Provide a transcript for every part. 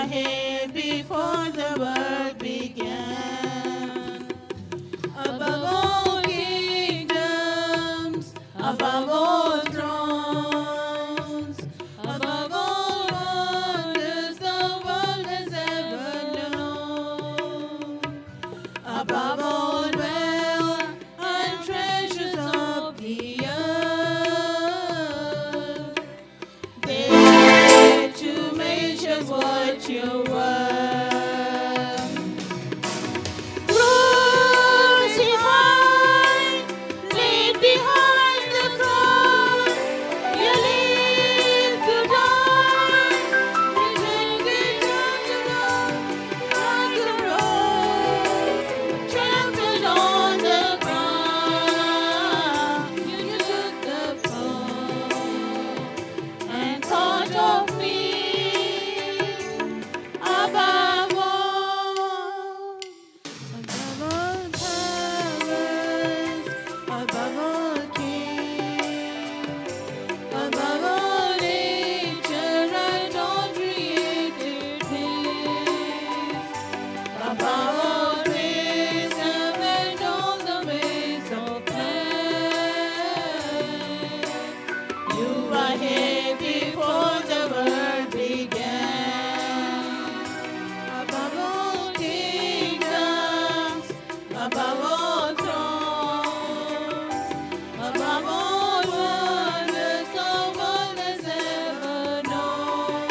here before the world began. Above all kingdoms, above all thrones, above all wonders the world has ever known, above all wealth and treasures of the earth, there to measure what you're worth. Crucified, laid behind the cross, you live to die, rejected and alone, like a rose, trampled on the ground. You took the fall and thought of me above all powers, above all kings, above all nature and all created things, above all wisdom and all the ways of man. You are here before the world began. Above all kingdoms, above all thrones, above all wonders the world has ever known,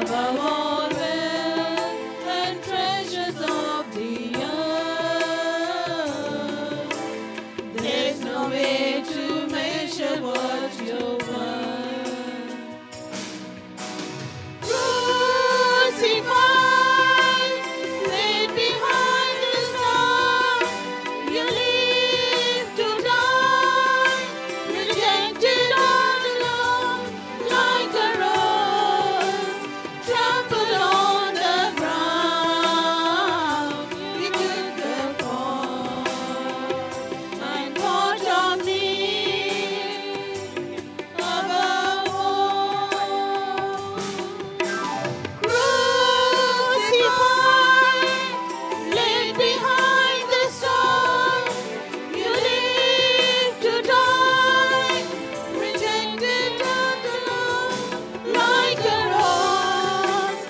above all wealth and treasures of the earth, there's no way to measure what you're worth. Crucified, laid behind the stone, you live to die, rejected and alone, like a rose, trampled on the ground. You took the fall and thought of me above all. Crucified, laid behind the stone, you live to die, rejected and alone, like a rose,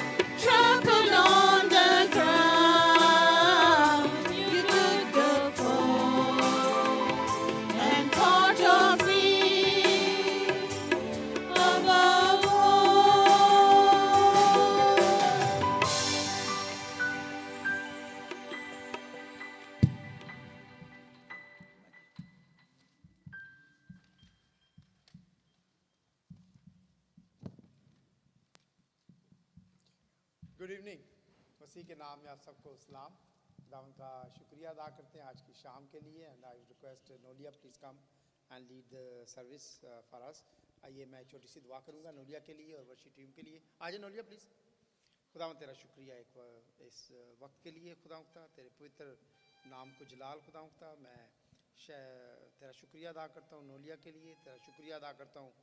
trampled on the ground. You took the fall and thought of me above all. Good evening. मसीह के नाम में आप सबको सलाम। खुदावंद का शुक्रिया अदा करते हैं आज की शाम के लिए। And I request Nolia please come and lead the service for us. आइए मैं छोटी सी दुआ करूंगा नोलिया के लिए और वर्शी टीम के लिए। आज नोलिया प्लीज़। खुदावंद तेरा शुक्रिया इस वक्त के लिए। खुदावंद तेरे पवित्र नाम को जलाल। खुदावंद मैं तेरा शुक्रिया अदा करता हूँ नोलिया के लिए। तेरा शुक्रिया अदा करता हूँ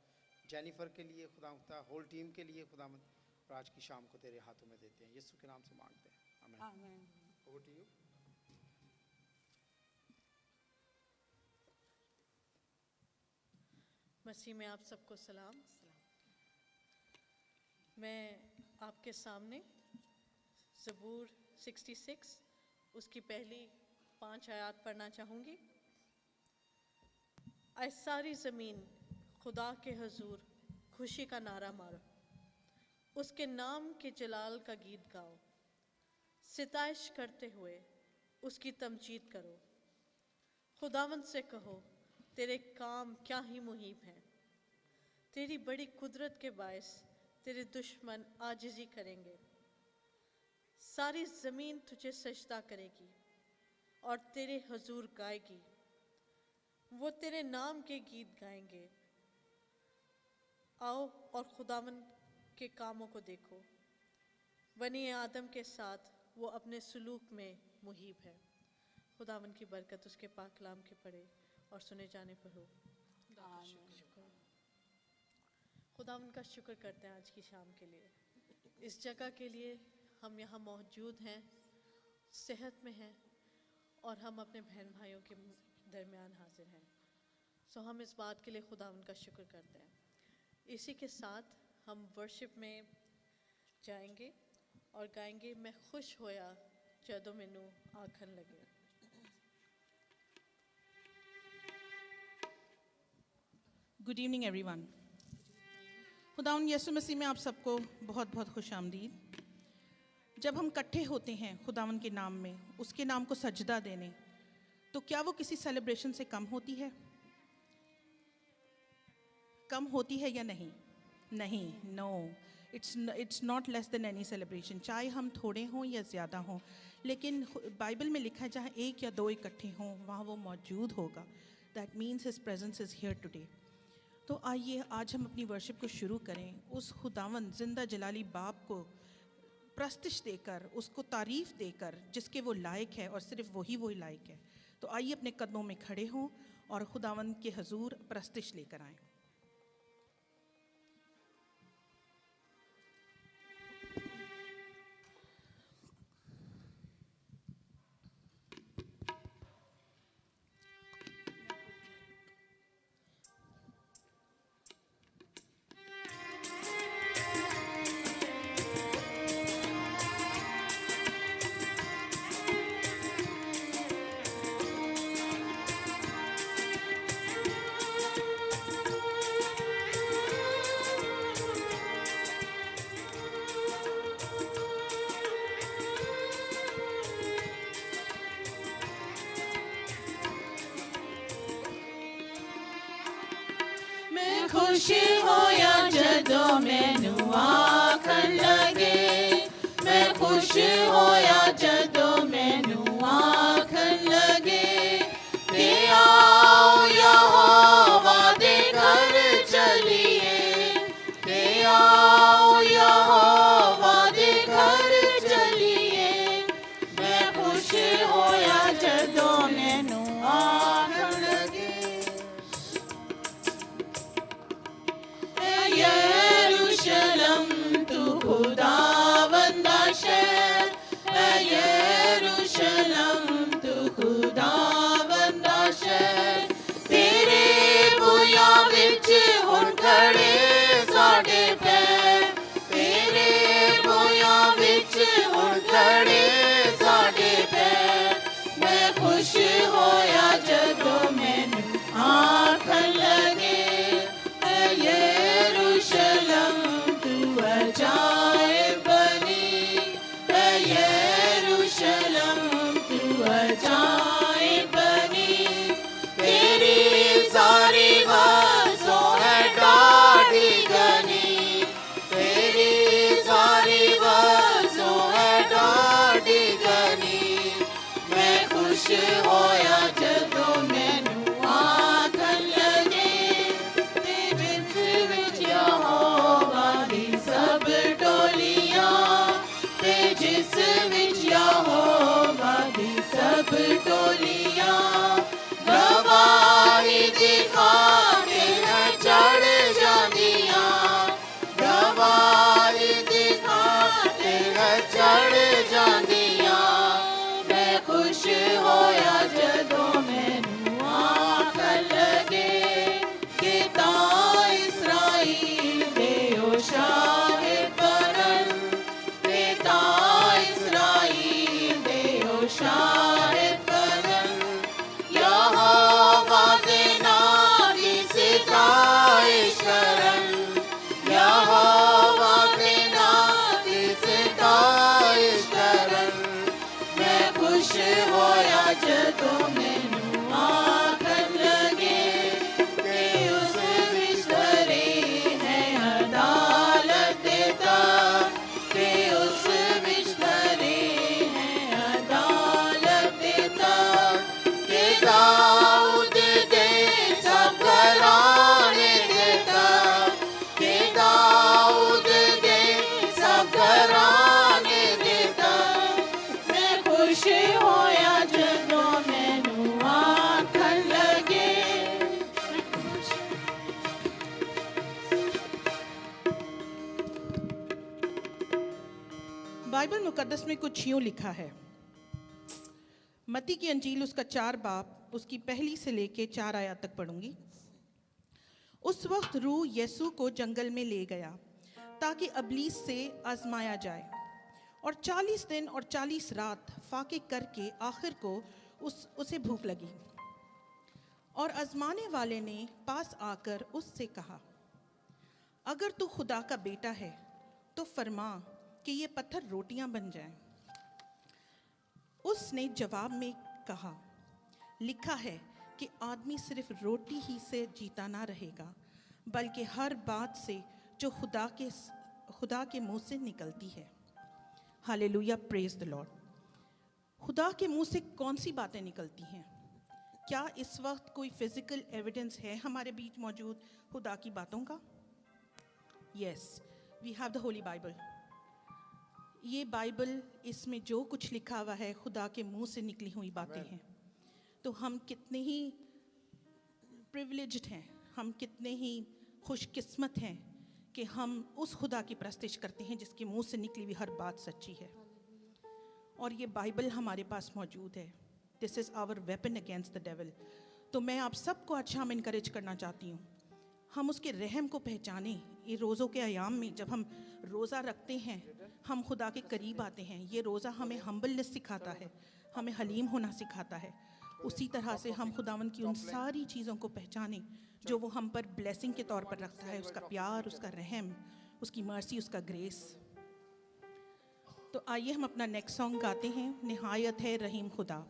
जेनिफर के लिए। खुदावंद होल टीम के लिए। खुदावंद और आज की शाम को तेरे हाथों में देते हैं, यीशु के नाम से मांगते हैं, आमीन। Over to you. मसीह में आप सबको सलाम। मैं आपके सामने ज़बूर 66 उसकी पहली 5 आयत पढ़ना चाहूँगी। ऐ सारी ज़मीन खुदा के हुजूर खुशी का नारा मारो, उसके नाम के जलाल का गीत गाओ, सिताइश करते हुए उसकी तमजीद करो। खुदावंद से कहो तेरे काम क्या ही मुहीब हैं, तेरी बड़ी कुदरत के बायस तेरे दुश्मन आजिज़ी करेंगे। सारी ज़मीन तुझे सजदा करेगी और तेरे हुजूर गाएगी, वो तेरे नाम के गीत गाएंगे। आओ और खुदावंद के कामों को देखो, बनी आदम के साथ वो अपने सलूक में मुहीब है। खुदावन की बरकत उसके पाक कलाम के पढ़े और सुने जाने पर हो। खुदावन का शुक्र करते हैं आज की शाम के लिए। इस जगह के लिए हम यहाँ मौजूद हैं, सेहत में हैं और हम अपने बहन भाइयों के दरमियान हाजिर हैं। सो हम इस बात के लिए खुदा उनका शुक्र करते हैं। इसी के साथ हम वर्शिप में जाएंगे और गाएंगे, मैं खुश होया जदों मैनू आखन लगे। Good evening everyone. खुदावंद यीशु मसीह में आप सबको बहुत बहुत खुश आमदीद। जब हम इकट्ठे होते हैं खुदावंद के नाम में, उसके नाम को सजदा देने, तो क्या वो किसी सेलिब्रेशन से कम होती है? कम होती है या नहीं? नहीं, no, it's not less than any celebration, चाहे हम थोड़े हों या ज़्यादा हों। लेकिन बाइबल में लिखा है जहाँ एक या दो इकट्ठे हों वहाँ वो मौजूद होगा। That means his presence is here today. तो आइए आज हम अपनी वर्शिप को शुरू करें, उस खुदावंद जिंदा जलाली बाप को प्रस्तिश देकर, उसको तारीफ़ देकर, जिसके वो लायक है और सिर्फ वही लायक है। तो आइए अपने कदमों में खड़े हों और खुदावंद के हजूर प्रस्तिश लेकर आएं। खुश होया जदों मैनू आखन लगे, मैं खुश होया जदों मैनू आखन लगे, ते आओ यहोवा दे घर चलिए, ते आओ यहोवा दे घर चलिए, मैं खुश होया जदों मैनू आखन लगे। यरूशलेम तू खुदावंद दा शहर, यरूशलेम तू खुदावंद दा शहर, तेरे बुया विच हुण खड़े साडे पैर, तेरे बुया विच हुण खड़े साडे पैर, मैं खुश होया जदों मैनू आखन लगे, यरूशलेम तू अजाइब बनी, यरूशलेम तू अजाइब बनी, तेरी सारी बसों है डाढ़ी गनी, तेरी सारी बसों है डाढ़ी गनी, मैं खुश होया जदों मैनू आखन लगे, यहोवा दी सब टोलियां, ते जिस विच यहोवा दी सब टोलियां, गवाही दिखा के चढ़ जांदियां, गवाही दिखा के चढ़ जांदियां, मैं खुश होया जदों मैनू आखन लगे, कि तां इस्राईल दे ओ शाहिद बनन, ते तां इस्राईल दे ओ शाहिद बनन, यहोवा दे नाम दी सिताइश करन, यहोवा दे नाम दी सिताइश करन, मैं खुश होया जदों मैनू आखन लगे, ते उस विच धरे है अदालत देता, ते उस विच धरे है अदालत देता, ते दाऊद दे सब घराने देता, ते दाऊद दे सब घराने देता, मैं खुश होया जदों मैनू बाइबल मुकद्दस में कुछ यूँ लिखा है। मत्ती की अंजील उसका 4 बाब उसकी 1 से लेके 4 आयत तक पढ़ूंगी। उस वक्त रूह यीशु को जंगल में ले गया ताकि अबलीस से आजमाया जाए, और 40 दिन और 40 रात फाके करके आखिर को उसे भूख लगी। और आजमाने वाले ने पास आकर उससे कहा, अगर तू खुदा का बेटा है तो फरमा कि ये पत्थर रोटियां बन जाएं। उसने जवाब में कहा, लिखा है कि आदमी सिर्फ रोटी ही से जीता ना रहेगा, बल्कि हर बात से जो खुदा के मुंह से निकलती है। Hallelujah, praise the Lord. खुदा के मुंह से कौन सी बातें निकलती हैं? क्या इस वक्त कोई फिजिकल एविडेंस है हमारे बीच मौजूद खुदा की बातों का? Yes, we have the holy Bible. ये बाइबल, इसमें जो कुछ लिखा हुआ है खुदा के मुंह से निकली हुई बातें हैं। तो हम कितने ही प्रिविलेज्ड हैं, हम कितने ही खुशकिस्मत हैं कि हम उस खुदा की प्रस्तिश करते हैं जिसके मुंह से निकली हुई हर बात सच्ची है। और ये बाइबल हमारे पास मौजूद है। This is our weapon against the devil. तो मैं आप सबको अच्छा हम इनकरेज करना चाहती हूँ, हम उसके रहम को पहचानें। ये रोज़ों के अयाम में जब हम रोज़ा रखते हैं, हम खुदा के करीब आते हैं। ये रोज़ा हमें हम्बलनेस सिखाता है, हमें हलीम होना सिखाता है। उसी तरह से हम खुदावन की उन सारी चीज़ों को पहचानें जो वो हम पर ब्लेसिंग के तौर पर रखता है, उसका प्यार, उसका रहम, उसकी मर्सी, उसका ग्रेस। तो आइए हम अपना नेक्स्ट सॉन्ग गाते हैं, निहायत है रहीम खुदा।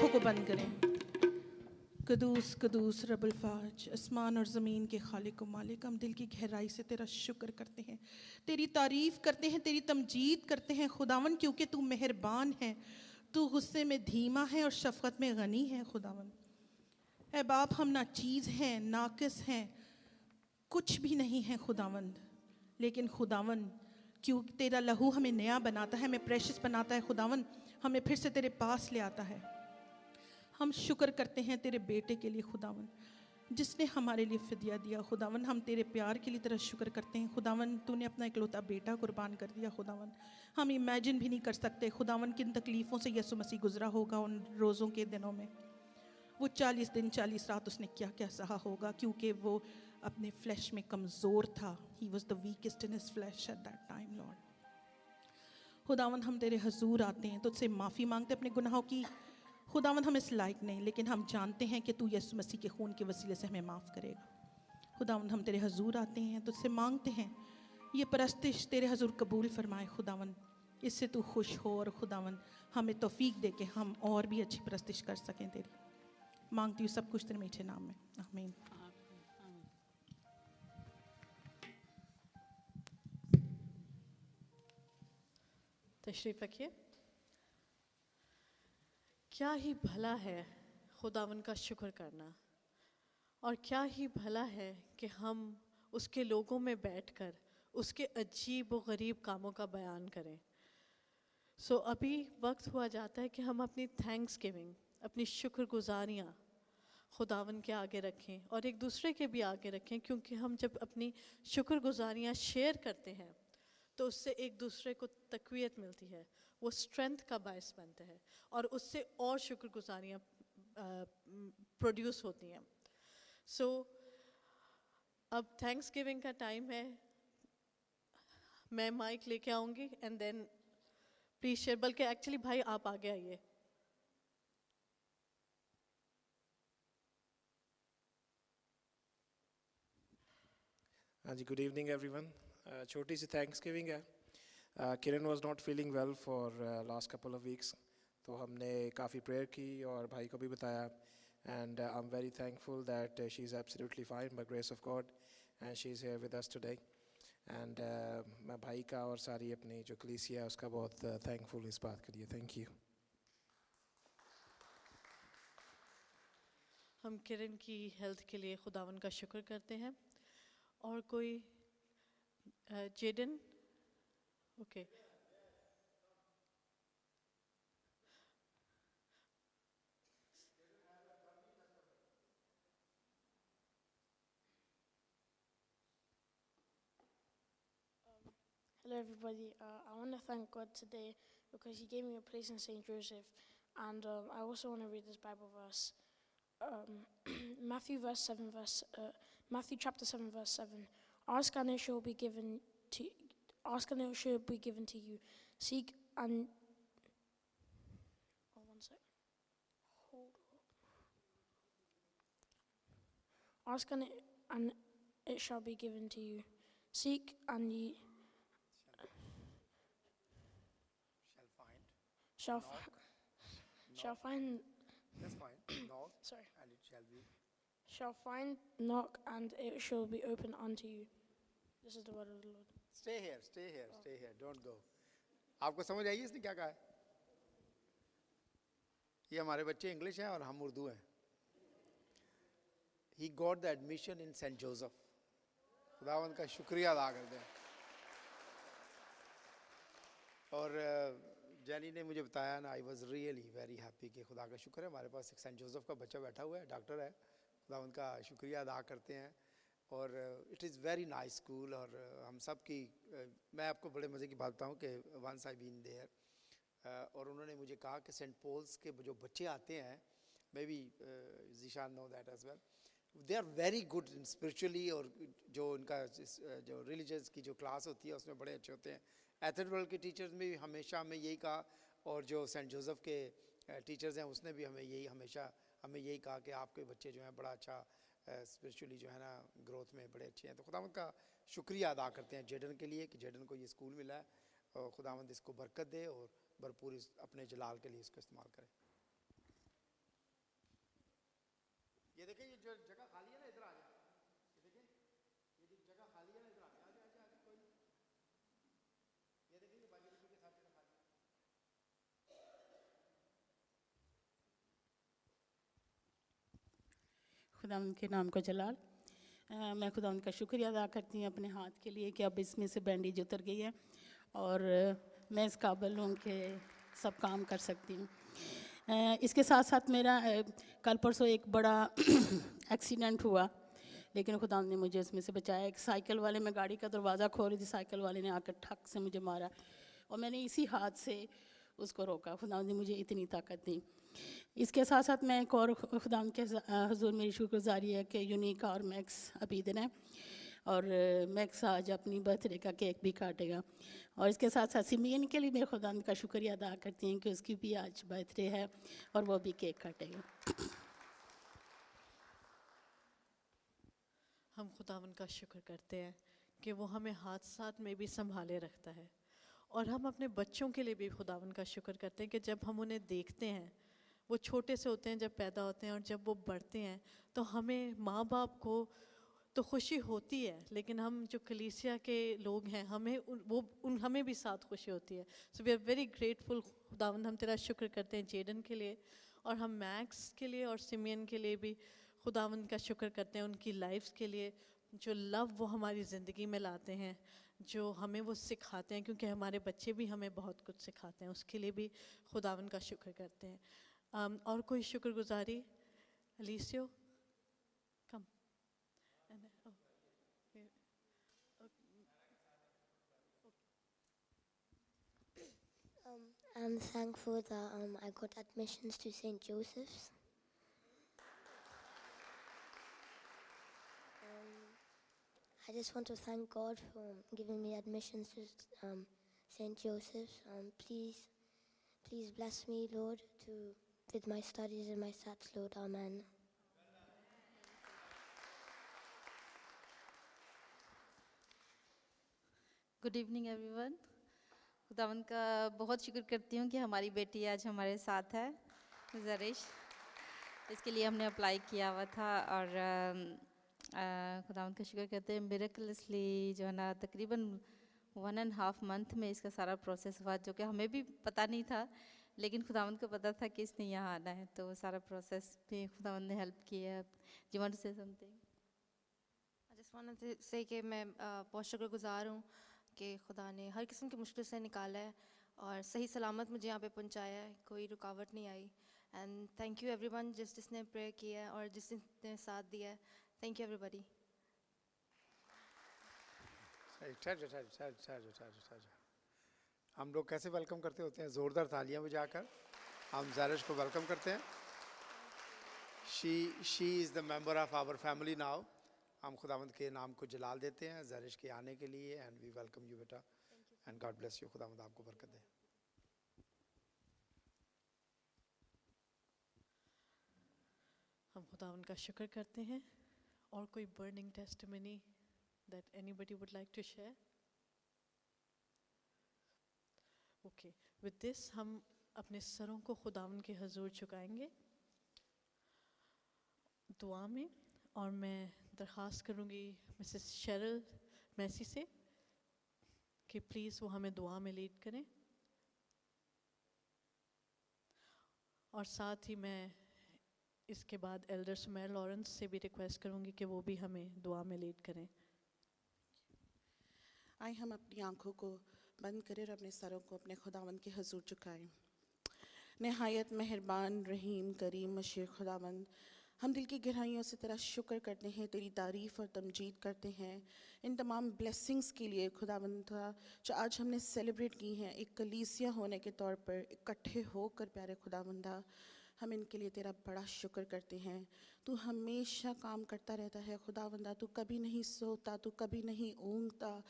आंखों को बंद करें। कदूस कदूस रब्बुल फाज, आसमान और ज़मीन के खालिक व मालिक, हम दिल की गहराई से तेरा शुक्र करते हैं, तेरी तारीफ़ करते हैं, तेरी तमजीद करते हैं खुदावन, क्योंकि तू मेहरबान है, तू गुस्से में धीमा है और शफ़क़त में गनी है खुदावन। ऐ बाप, हम ना चीज़ हैं, नाक़िस हैं, कुछ भी नहीं है खुदावंद, लेकिन खुदावन क्यों तेरा लहू हमें नया बनाता है, हमें प्रेशियस बनाता है खुदावन, हमें फिर से तेरे पास ले आता है। हम शुक्र करते हैं तेरे बेटे के लिए खुदावन, जिसने हमारे लिए फ़िदिया दिया खुदावन। हम तेरे प्यार के लिए तेरा शुक्र करते हैं खुदावन, तूने अपना इकलौता बेटा कुर्बान कर दिया खुदावन। हम इमेजिन भी नहीं कर सकते खुदावन किन तकलीफ़ों से यीशु मसीह गुजरा होगा उन रोज़ों के दिनों में। वो 40 दिन 40 रात उसने क्या क्या सहा होगा, क्योंकि वो अपने फ्लैश में कमज़ोर था। He was the weakest in his flash at that time Lord. खुदावन हम तेरे हजूर आते हैं, तुझसे माफ़ी मांगते अपने गुनाहों की। खुदावन हम इस लायक नहीं, लेकिन हम जानते हैं कि तू यीशु मसीह के खून के वसीले से हमें माफ़ करेगा। खुदावन हम तेरे हजूर आते हैं, तुझसे मांगते हैं ये परस्तिश तेरे हजूर कबूल फरमाए खुदावन, इससे तू खुश हो और खुदावन हमें तौफीक दे के हम और भी अच्छी परस्तिश कर सकें तेरी। मांगती हूँ सब कुछ तेरे मीठे नाम में, आमीन। तशरीफ़ रखिए। क्या ही भला है खुदावन का शुक्र करना, और क्या ही भला है कि हम उसके लोगों में बैठकर उसके अजीब व गरीब कामों का बयान करें। सो अभी वक्त हुआ जाता है कि हम अपनी थैंक्स गिविंग, अपनी शुक्रगुजारियाँ खुदावन के आगे रखें और एक दूसरे के भी आगे रखें, क्योंकि हम जब अपनी शुक्रगुजारियाँ शेयर करते हैं तो उससे एक दूसरे को तक़वियत मिलती है, वो स्ट्रेंथ का बायस बनता है और उससे और शुक्रगुजारियाँ प्रोड्यूस होती हैं। सो अब थैंक्स गिविंग का टाइम है। मैं माइक लेके आऊँगी एंड देन प्लीज शेयर, बल्कि एक्चुअली भाई आप आगे आइए। हाँ जी, गुड इवनिंग एवरीवन। छोटी सी थैंक्स गिविंग है। Kiran was not feeling well for last couple of weeks, तो हमने काफ़ी प्रेयर की और भाई को भी बताया, and I am very thankful that she is absolutely fine by grace of God and she is here with us today. And मैं भाई का और सारी अपनी जो कलीसिया है उसका बहुत थैंकफुल इस बात के लिए। Thank you. हम किरण की हेल्थ के लिए खुदावन का शुक्र करते हैं। और कोई Jaden? Okay. Hello, everybody. I want to thank God today because He gave me a place in St. Joseph, and I also want to read this Bible verse, Matthew chapter 7, verse 7. Ask and it shall be given to. Ask and it shall be given to you. Seek and. Oh, one sec. Hold on. Ask and it shall be given to you. Seek and ye. Shall find. That's fine. Knock. Sorry. And it shall be. Shall find, knock, and it shall be open unto you. This is the word of the Lord. Stay here, stay here, stay here. Don't go. आपको समझ आई इसने क्या कहा है? ये हमारे बच्चे English हैं और हम उर्दू हैं. He got the admission in St. Joseph. खुदावंद का शुक्रिया अदा करते हैं. और जैनी ने मुझे बताया ना, I was really very happy कि खुदा का शुक्र है हमारे पास एक सेंट जोसेफ का बच्चा बैठा हुआ है, डॉक्टर है. खुदा उनका शुक्रिया अदा करते हैं. और it is very nice school. और हम सब की मैं आपको बड़े मज़े की बात बताऊँ कि वंस आई बीन देयर, और उन्होंने मुझे कहा कि सेंट पॉल्स के जो बच्चे आते हैं, maybe Zeeshan know that as well, they are very good in spiritually. और जो उनका जो रिलीजियस की जो क्लास होती है उसमें बड़े अच्छे होते हैं. एथेड्रल के टीचर्स में भी हमेशा हमें यही कहा, और जो सेंट जोसेफ के टीचर्स हैं उसने भी हमें यही कहा कि आपके बच्चे जो हैं बड़ा अच्छा स्पिरिचुअली जो है ना ग्रोथ में बड़े अच्छे हैं. तो खुदावंद का शुक्रिया अदा करते हैं जेडन के लिए कि जेडन को ये स्कूल मिला है, और खुदावंद इसको बरकत दे और भरपूर अपने जलाल के लिए इसको इस्तेमाल करें. देखिए ये जो जगह खाली है ना, इधर आ जाए। ये देखिए ये जो जगह खाली है ना, इधर आ जाए, आ जाए, कोई नहीं। ये देखिए ये बाजू के साथ जगह खाली है। खुदावंद के नाम को जलाल। मैं खुदावंद का शुक्रिया अदा करती हूँ अपने हाथ के लिए कि अब इसमें से बैंडेज उतर गई है और मैं इस काबिल हूँ कि सब काम कर सकती हूँ। इसके साथ साथ मेरा कल परसों एक बड़ा एक्सीडेंट हुआ, लेकिन खुदावंद ने मुझे इसमें से बचाया। एक साइकिल वाले, मैं गाड़ी का दरवाज़ा खोल रही थी, साइकिल वाले ने आकर ठक से मुझे मारा और मैंने इसी हाथ से उसको रोका। खुदावंद ने मुझे इतनी ताकत दी। इसके साथ साथ मैं एक और खुदावंद के हुजूर मेरी शुक्रगुजारी है कि यूनिक और मैक्स अभी इधर हैं और मैक्स आज अपनी बर्थडे का केक भी काटेगा। और इसके साथ साथ सिमियन के लिए मैं खुदावंद का शुक्रिया अदा करती हूँ कि उसकी भी आज बर्थडे है और वो भी केक काटेगा। हम खुदावंद का शुक्र करते हैं कि वो हमें हादसात में भी संभाले रखता है, और हम अपने बच्चों के लिए भी खुदावंद का शुक्र करते हैं कि जब हम उन्हें देखते हैं, वो छोटे से होते हैं जब पैदा होते हैं, और जब वो बढ़ते हैं तो हमें माँ बाप को तो खुशी होती है, लेकिन हम जो कलीसिया के लोग हैं हमें भी साथ खुशी होती है। So we are very grateful. खुदावंद हम तेरा शुक्र करते हैं जेडन के लिए, और हम मैक्स के लिए और सिमियन के लिए भी खुदावंद का शुक्र करते हैं, उनकी लाइफ्स के लिए, जो लव वो हमारी ज़िंदगी में लाते हैं, जो हमें वो सिखाते हैं, क्योंकि हमारे बच्चे भी हमें बहुत कुछ सिखाते हैं, उसके लिए भी खुदावंद का शुक्र करते हैं। और कोई शुक्रगुजारी? अलीसियो कम। I'm thankful that I got admissions to St. Joseph's. I just want to thank God for giving me admissions to St. Joseph's. Please bless me, Lord, with my studies and my stats, Lord. Amen. Good evening everyone. खुदावंद का बहुत शुक्र करती हूँ कि हमारी बेटी आज हमारे साथ है, ज़रिश। इसके लिए हमने अप्लाई किया हुआ था और खुदावंद का शुक्र करते हैं मिरेकलसली जो है ना तकरीबन 1.5 मंथ में इसका सारा प्रोसेस हुआ, जो कि हमें भी पता नहीं था, लेकिन खुदावंद को पता था कि इसने यहाँ आना है, तो सारा प्रोसेस भी खुदावंद ने हेल्प किया। जी want to say something? I just want to say कि मैं बहुत शुक्रगुजार हूँ कि खुदा ने हर किस्म की मुश्किल से निकाला है और सही सलामत मुझे यहाँ पे पहुँचाया है, कोई रुकावट नहीं आई। एंड थैंक यू एवरीवन जिसने प्रेयर किया है और जिसने साथ दिया है। Thank you everybody. हम लोग कैसे वेलकम करते होते हैं? ज़ोरदार तालियां बजाकर हम ज़रिश को वेलकम करते हैं। She is the member of our family now. हम खुदावंद के नाम को जलाल देते हैं ज़रिश के आने के लिए। एंड वी वेलकम यू बेटा, एंड गॉड ब्लेस यू। खुदावंद आपको बरकत दे। हम खुदावंद का शुक्र करते हैं। और कोई burning testimony that anybody would like to share? Okay, with this हम अपने सरों को खुदावंद के हजूर झुकाएंगे दुआ में, और मैं दरख्वास्त करूँगी मिसेस शेरल मैसी से कि प्लीज़ वो हमें दुआ में लीड करें। और साथ ही मैं इसके बाद एल्डर सुमेर लॉरेंस से भी रिक्वेस्ट करूँगी कि वो भी हमें दुआ में लीड करें। आए हम अपनी आँखों को बंद करें और अपने सरों को अपने खुदावंद के हजूर झुकाएं। नहायत मेहरबान रहीम करीम मशीर खुदावंद, हम दिल की गहराइयों से तेरा शुक्र करते हैं, तेरी तारीफ़ और तमजीद करते हैं इन तमाम ब्लेसिंग्स के लिए खुदावंद जो आज हमने सेलिब्रेट की हैं एक कलीसिया होने के तौर पर इकट्ठे होकर। प्यारे खुदावंदा, हम इनके लिए तेरा बड़ा शुक्र करते हैं। तू हमेशा काम करता रहता है खुदावंदा, तू कभी नहीं सोता, तू कभी नहीं ऊँघता,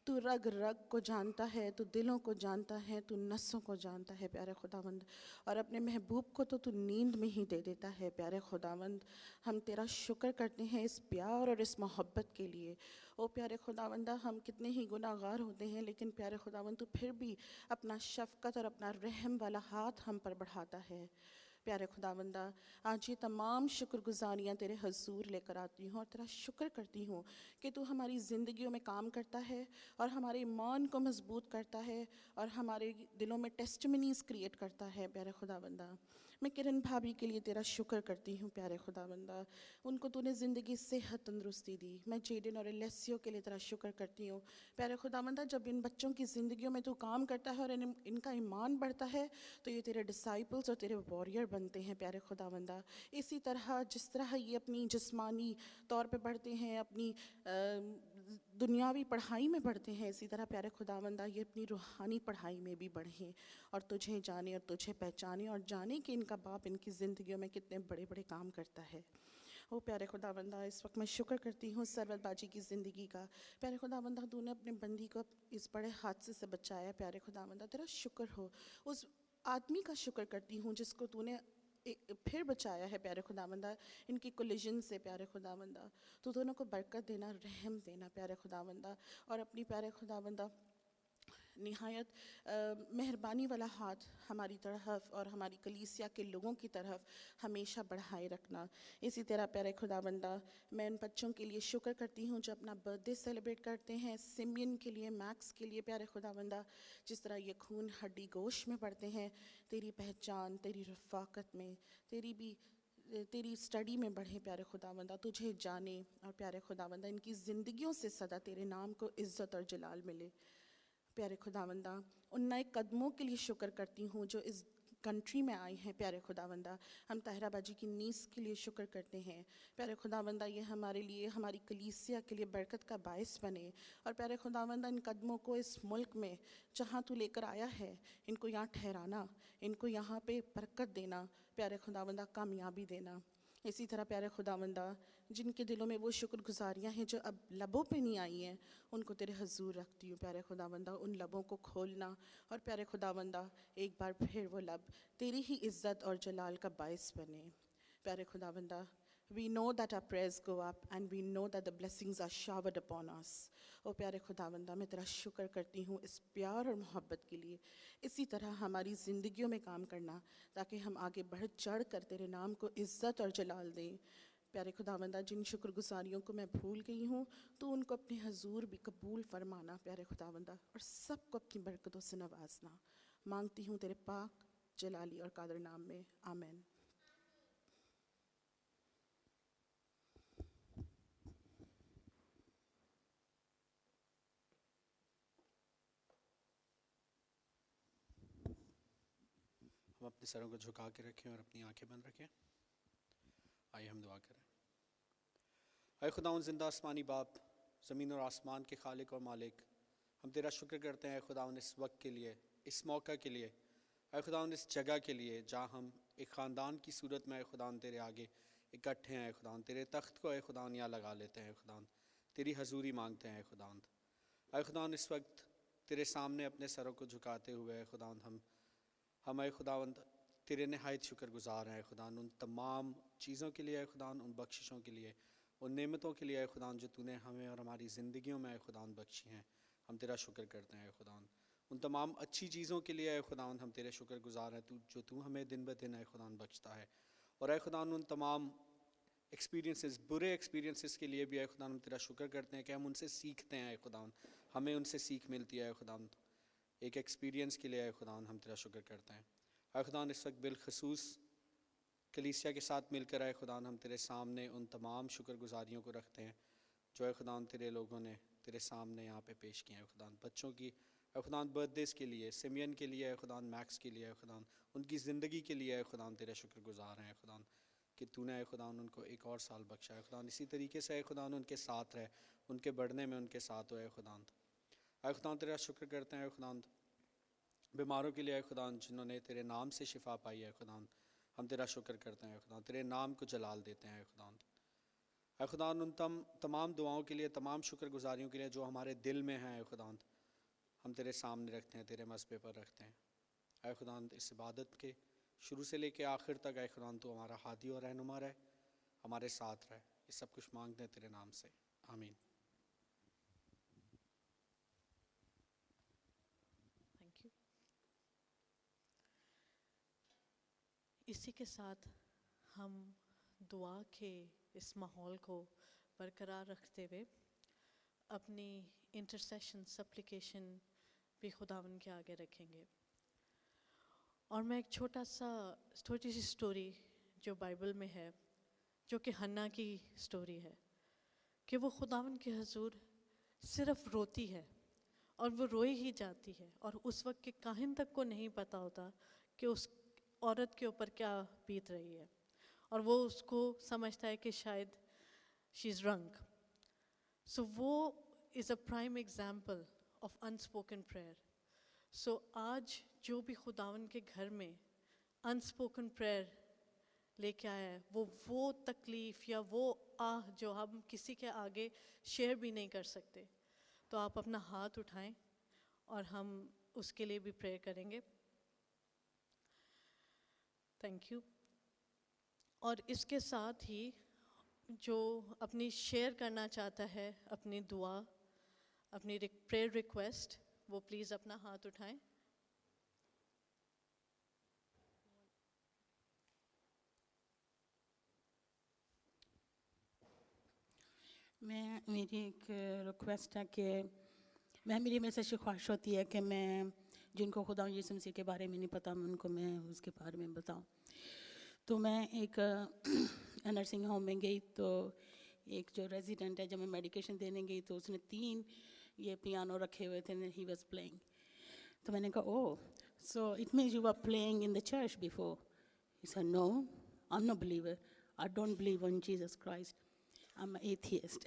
तू रग रग को जानता है, तू दिलों को जानता है, तू नसों को जानता है प्यारे खुदावंद। और अपने महबूब को तो तू नींद में ही दे देता है प्यारे खुदावंद। हम तेरा शुक्र करते हैं इस प्यार और इस मोहब्बत के लिए। ओ प्यारे खुदावंदा, हम कितने ही गुनाहगार होते हैं, लेकिन प्यारे खुदावंद तू फिर भी अपना शफ़क़त और अपना रहम वाला हाथ हम पर बढ़ाता है। प्यारे खुदावंदा, आज ये तमाम शुक्रगुजारियाँ तेरे हजूर लेकर आती हूँ और तेरा शुक्र करती हूँ कि तू हमारी ज़िंदगियों में काम करता है और हमारे ईमान को मजबूत करता है और हमारे दिलों में टेस्टमनीज़ क्रिएट करता है। प्यारे खुदावंदा, मैं किरण भाभी के लिए तेरा शुक्र करती हूँ। प्यारे खुदावंदा, उनको तूने ज़िंदगी सेहत तंदुरुस्ती दी। मैं जेडन और एलेसियो के लिए तेरा शुक्र करती हूँ। प्यारे खुदावंदा, जब इन बच्चों की ज़िंदगियों में तू काम करता है और इनका ईमान बढ़ता है तो ये तेरे डिसाइपल्स और तेरे वॉरियर बनते हैं। प्यारे खुदावंदा, इसी तरह जिस तरह ये अपनी जिस्मानी तौर पे बढ़ते हैं, अपनी दुनियावी पढ़ाई में बढ़ते हैं, इसी तरह प्यारे खुदावंदा ये अपनी रूहानी पढ़ाई में भी बढ़ें और तुझे जाने और तुझे पहचाने और जाने कि इनका बाप इनकी ज़िंदगियों में कितने बड़े बड़े काम करता है। ओ प्यारे खुदावंदा, इस वक्त मैं शुक्र करती हूँ सरवत बाजी की ज़िंदगी का। प्यारे खुदावंदा, तूने अपने बंदी को इस बड़े हादसे से बचाया। प्यारे खुदावंदा, तेरा शुक्र हो। उस आदमी का शुक्र करती हूँ जिसको तूने फिर बचाया है। प्यारे खुदावंदा, इनकी कोलिजन से प्यारे खुदावंदा, तू दोनों को बरकत देना, रहम देना प्यारे खुदावंदा, और अपनी प्यारे खुदावंदा निहायत मेहरबानी वाला हाथ हमारी तरफ और हमारी कलीसिया के लोगों की तरफ हमेशा बढ़ाए रखना। इसी तरह प्यारे खुदावंदा, मैं उन बच्चों के लिए शुक्र करती हूँ जो अपना बर्थडे सेलिब्रेट करते हैं, सिमियन के लिए, मैक्स के लिए। प्यारे खुदावंदा, जिस तरह ये खून हड्डी गोश्त में बढ़ते हैं, तेरी पहचान, तेरी रफ़ाकत में, तेरी स्टडी में बढ़े। प्यारे खुदावंदा, तुझे जाने और प्यारे खुदावंदा इनकी ज़िंदगियों से सदा तेरे नाम को इज़्ज़त और जलाल मिले। प्यारे खुदावंदा, उन नए कदमों के लिए शुक्र करती हूँ जो इस कंट्री में आए हैं। प्यारे खुदावंदा, हम ताहरा बाजी की नीस के लिए शुक्र करते हैं। प्यारे खुदावंदा, ये हमारे लिए, हमारी कलीसिया के लिए बरकत का बायस बने। और प्यारे खुदावंदा, इन कदमों को इस मुल्क में जहाँ तू लेकर आया है, इनको यहाँ ठहराना, इनको यहाँ पे बरकत देना। प्यारे खुदावंदा, कामयाबी देना। इसी तरह प्यारे खुदावंदा, जिनके दिलों में वो शुक्रगुजारियाँ हैं जो अब लबों पे नहीं आई हैं, उनको तेरे हजूर रखती हूँ। प्यारे खुदावंदा, उन लबों को खोलना और प्यारे खुदावंदा एक बार फिर वो लब तेरी ही इज़्ज़त और जलाल का बायस बने। प्यारे खुदावंदा, we know that our prayers go up and we know that the blessings are showered upon us. ओ प्यारे खुदावंदा, मैं तेरा शुक्र करती हूँ इस प्यार और मोहब्बत के लिए। इसी तरह हमारी ज़िंदगियों में काम करना ताकि हम आगे बढ़ चढ़ कर तेरे नाम को इज़्ज़त और जलाल दें। प्यारे खुदावंदा, जिन शुक्रगुजारियों को मैं भूल गई हूँ, तो उनको अपने हजूर भी कबूल फरमाना प्यारे खुदावंदा, और सबको अपनी बरकतों से नवाजना। मांगती हूँ तेरे पाक, जलाली और कादर नाम में, आमीन। हम अपने सरों को झुका के रखें और अपनी आंखें बंद रखें। आइए हम दुआ करें। आए खुदाउन जिंदा आसमानी बाप, ज़मीन और आसमान के खालिक और मालिक, हम तेरा शुक्र करते हैं खुदाउन इस वक्त के लिए, इस मौका के लिए, आए खुदाउन इस जगह के लिए जहाँ हम एक ख़ानदान की सूरत में आए खुदाउन तेरे आगे इकट्ठे हैं। खुदाउन तेरे तख्त को आए खुदाउन यहाँ लगा लेते हैं। खुदाउन तेरी हजूरी मांगते हैं। खुदाउन आए खुदाउन इस वक्त तेरे सामने अपने सरों को झुकाते हुए खुदाउन हम आए खुदावंद तेरे नहायत शुक्रगुजार हैं। खुदान उन तमाम चीज़ों के लिए, खुदान उन बख्शिशों के लिए, उन नेमतों के लिए खुदान जो तूने हमें और हमारी ज़िंदगियों में खुदान बख्शी हैं, हम तेरा शुक्र करते हैं। खुदान उन तमाम अच्छी चीज़ों के लिए खुदान हम तेरे शुक्रगुजार हैं, तू हमें दिन ब दिन खुदान बख्शता है। और खुदान उन तमाम एक्सपीरियंसेस, बुरे एक्सपीरियंसेस के लिए भी खुदान हम तेरा शुक्र करते हैं कि हम उनसे सीखते हैं। खुदान हमें उनसे सीख मिलती है। खुदान एक एक्सपीरियंस के लिए खुदान हम तेरा शुक्र करते हैं। खुदान इस वक्त बिलखसूस कलीसिया के साथ मिलकर आए खुदान हम तेरे सामने उन तमाम शुक्रगुजारियों को रखते हैं जो है खुदान तेरे लोगों ने तेरे सामने यहाँ पे पेश किए हैं। खुदान बच्चों की खुदान बर्थडेज़ के लिए, सिमियन के लिए, खुदान मैक्स के लिए, खुदान उनकी ज़िंदगी के लिए खुदान तेरे शुक्रगुजार हैं। खुदान कि तूने खुदान उनको एक और साल बख्शा है। खुदान इसी तरीके से खुदान उनके साथ रहे, उनके बढ़ने में उनके साथ हो। खुदान खुदान तेरा शुक्र करते हैं। खुदान बीमारों के लिए खुदान जिन्होंने तेरे नाम से शिफा पाई है, खुदान हम तेरा शुक्र करते हैं। खुदान तेरे नाम को जलाल देते हैं। खुदान उन तमाम दुआओं के लिए, तमाम शुक्रगुजारियों के लिए जो हमारे दिल में हैं खुदान हम तेरे सामने रखते हैं, तेरे मसबे पर रखते हैं। खुदान इस इबादत के शुरू से लेके आखिर तक खुदान तो हमारा हादी और रहनुमा रहे, हमारे साथ रहे। ये सब कुछ मांगते हैं तेरे नाम से, आमीन। Thank you. इसी के साथ हम दुआ के इस माहौल को बरकरार रखते हुए अपनी इंटरसेशन सप्लिकेशन भी खुदावन के आगे रखेंगे। और मैं एक छोटी सी स्टोरी जो बाइबल में है, जो कि हन्ना की स्टोरी है, कि वो खुदावन के हजूर सिर्फ रोती है और वो रोई ही जाती है, और उस वक्त के काहिन तक को नहीं पता होता कि उस औरत के ऊपर क्या बीत रही है, और वो उसको समझता है कि शायद शी इज़ ड्रंक। सो वो is a prime example of unspoken prayer. So आज जो भी खुदावन के घर में अनस्पोकन प्रेयर लेके आया है, वो तकलीफ़ या वो आह जो हम किसी के आगे शेयर भी नहीं कर सकते, तो आप अपना हाथ उठाएं और हम उसके लिए भी प्रेयर करेंगे। Thank you. और इसके साथ ही जो अपनी शेयर करना चाहता है अपनी दुआ, अपनी प्रेयर रिक्वेस्ट, वो प्लीज़ अपना हाथ उठाएं। मेरी एक रिक्वेस्ट है कि मेरी में से ख्वाहिश होती है कि मैं जिनको खुदा यीशु मसीह के बारे में नहीं पता, मैं उसके बारे में बताऊं। तो मैं एक नर्सिंग होम में गई, तो एक जो रेजिडेंट है, जब मैं मेडिकेशन देने गई तो उसने 3 ये पियानो रखे हुए थे, ही वाज प्लेइंग। तो मैंने कहा, oh, so it means you are playing in the church before? He said, no, I am not believer, I don't believe in Jesus Christ, I'm an atheist.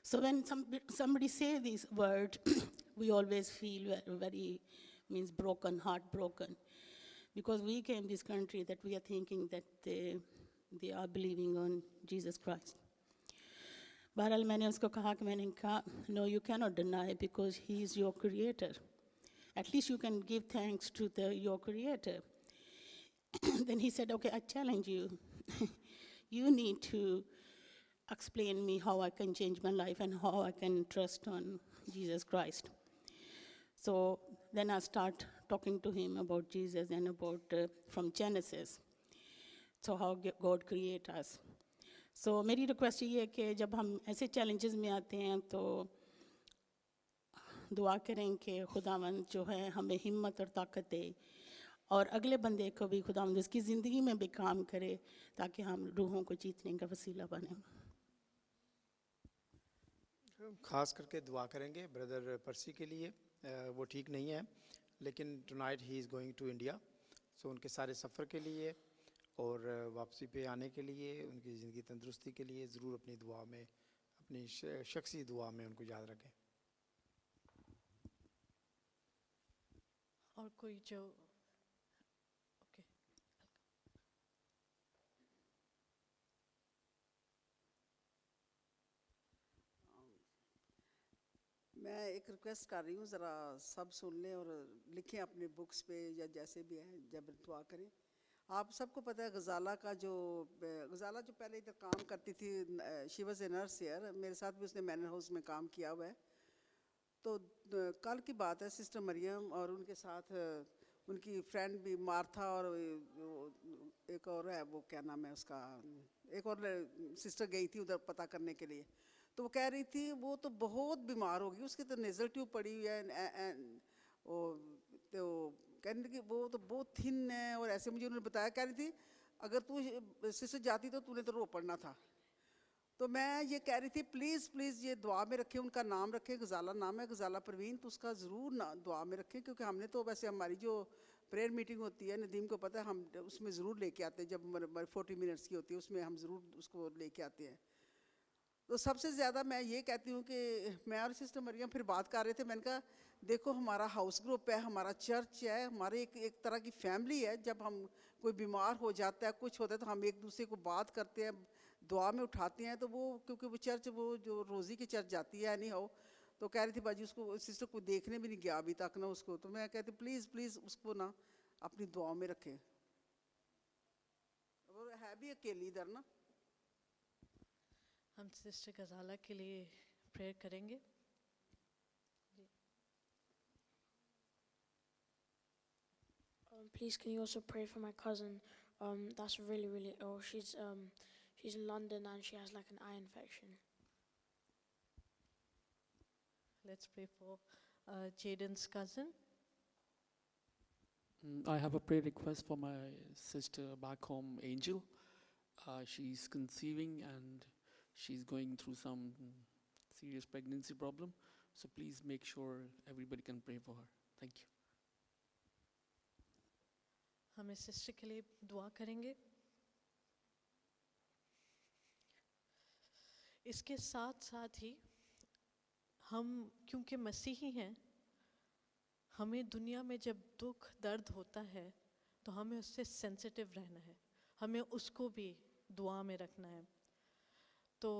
So when somebody say this word, we always feel very means broken, heartbroken, because we came this country that we are thinking that they are believing on Jesus Christ. बहरहाल मैंने उसको कहा, no, you cannot deny, because he is your creator. At least you can give thanks to your creator. Then he said, okay, I challenge you. You need to explain me how I can change my life and how I can trust on Jesus Christ. So then I start talking to him about Jesus and about from Genesis, so how God create us. So मेरी request ये है कि जब हम ऐसे challenges में आते हैं तो दुआ करें कि खुदावंद जो है हमें हिम्मत और ताकत दे, और अगले बंदे को भी खुदावंद उसकी ज़िंदगी में भी काम करे, ताकि हम रूहों को जीतने का वसीला बने। खास करके दुआ करेंगे ब्रदर पर्सी के लिए। वो ठीक नहीं है, लेकिन tonight he is going to India, so उनके सारे सफ़र के लिए और वापसी पे आने के लिए, उनकी ज़िंदगी तंदुरुस्ती के लिए ज़रूर अपनी दुआ में, अपनी शख्सी दुआ में उनको याद रखें। और कोई जो मैं एक रिक्वेस्ट कर रही हूँ, ज़रा सब सुन लें और लिखें अपने बुक्स पे या जैसे भी हैं, जब दुआ करें। आप सबको पता है गज़ाला जो पहले इधर काम करती थी, she was a nurse here, मेरे साथ भी उसने मैनर हाउस में काम किया हुआ है। तो कल की बात है, सिस्टर मरियम और उनके साथ उनकी फ्रेंड भी मार्था, और एक और है, वो क्या नाम है उसका, एक और सिस्टर गई थी उधर पता करने के लिए। तो वो कह रही थी वो तो बहुत बीमार हो गई, उसकी तो नेज़ल ट्यूब पड़ी हुई है, तो कह रही थी कि वो तो बहुत थिन है, और ऐसे मुझे उन्होंने बताया, कह रही थी अगर तू सिस्टर जाती तो तूने तो रो पड़ना था। तो मैं ये कह रही थी प्लीज़ ये दुआ में रखें, उनका नाम रखें, गज़ाला नाम है, गज़ाला परवीन, तो उसका ज़रूर दुआ में रखें, क्योंकि हमने तो वैसे हमारी जो प्रेयर मीटिंग होती है, नदीम को पता है, हम उसमें ज़रूर लेके आते हैं, जब 40 मिनट्स की होती है उसमें हम ज़रूर उसको लेके आते हैं। तो सबसे ज़्यादा मैं ये कहती हूँ कि मैं और सिस्टर मरियम फिर बात कर रहे थे, मैंने कहा देखो हमारा हाउस ग्रुप है, हमारा चर्च है, हमारे एक तरह की फैमिली है। जब हम कोई बीमार हो जाता है, कुछ होता है, तो हम एक दूसरे को बात करते हैं, दुआ में उठाते हैं। तो वो क्योंकि वो चर्च, वो जो रोज़ी की चर्च जाती है नहीं हो, तो कह रही थी बाजी उसको सिस्टर को देखने भी नहीं गया अभी तक ना उसको। तो मैं कहती प्लीज़ उसको ना अपनी दुआ में रखें, वो है भी अकेली इधर ना। हम सिस्टर गज़ाला के लिए प्रेयर करेंगे। please can you also pray for my cousin that's really, really ill. She's in London and she has like an eye infection. Let's pray for Jaden's cousin. I have a prayer request for my sister back home, Angel. She's conceiving and she's going through some serious pregnancy problem. So please make sure everybody can pray for her. Thank you. हम इस sister के लिए दुआ करेंगे. इसके साथ साथ ही हम क्योंकि मसीही हैं, हमें दुनिया में जब दुख दर्द होता है तो हमें उससे सेंसिटिव रहना है, हमें उसको भी दुआ में रखना है. तो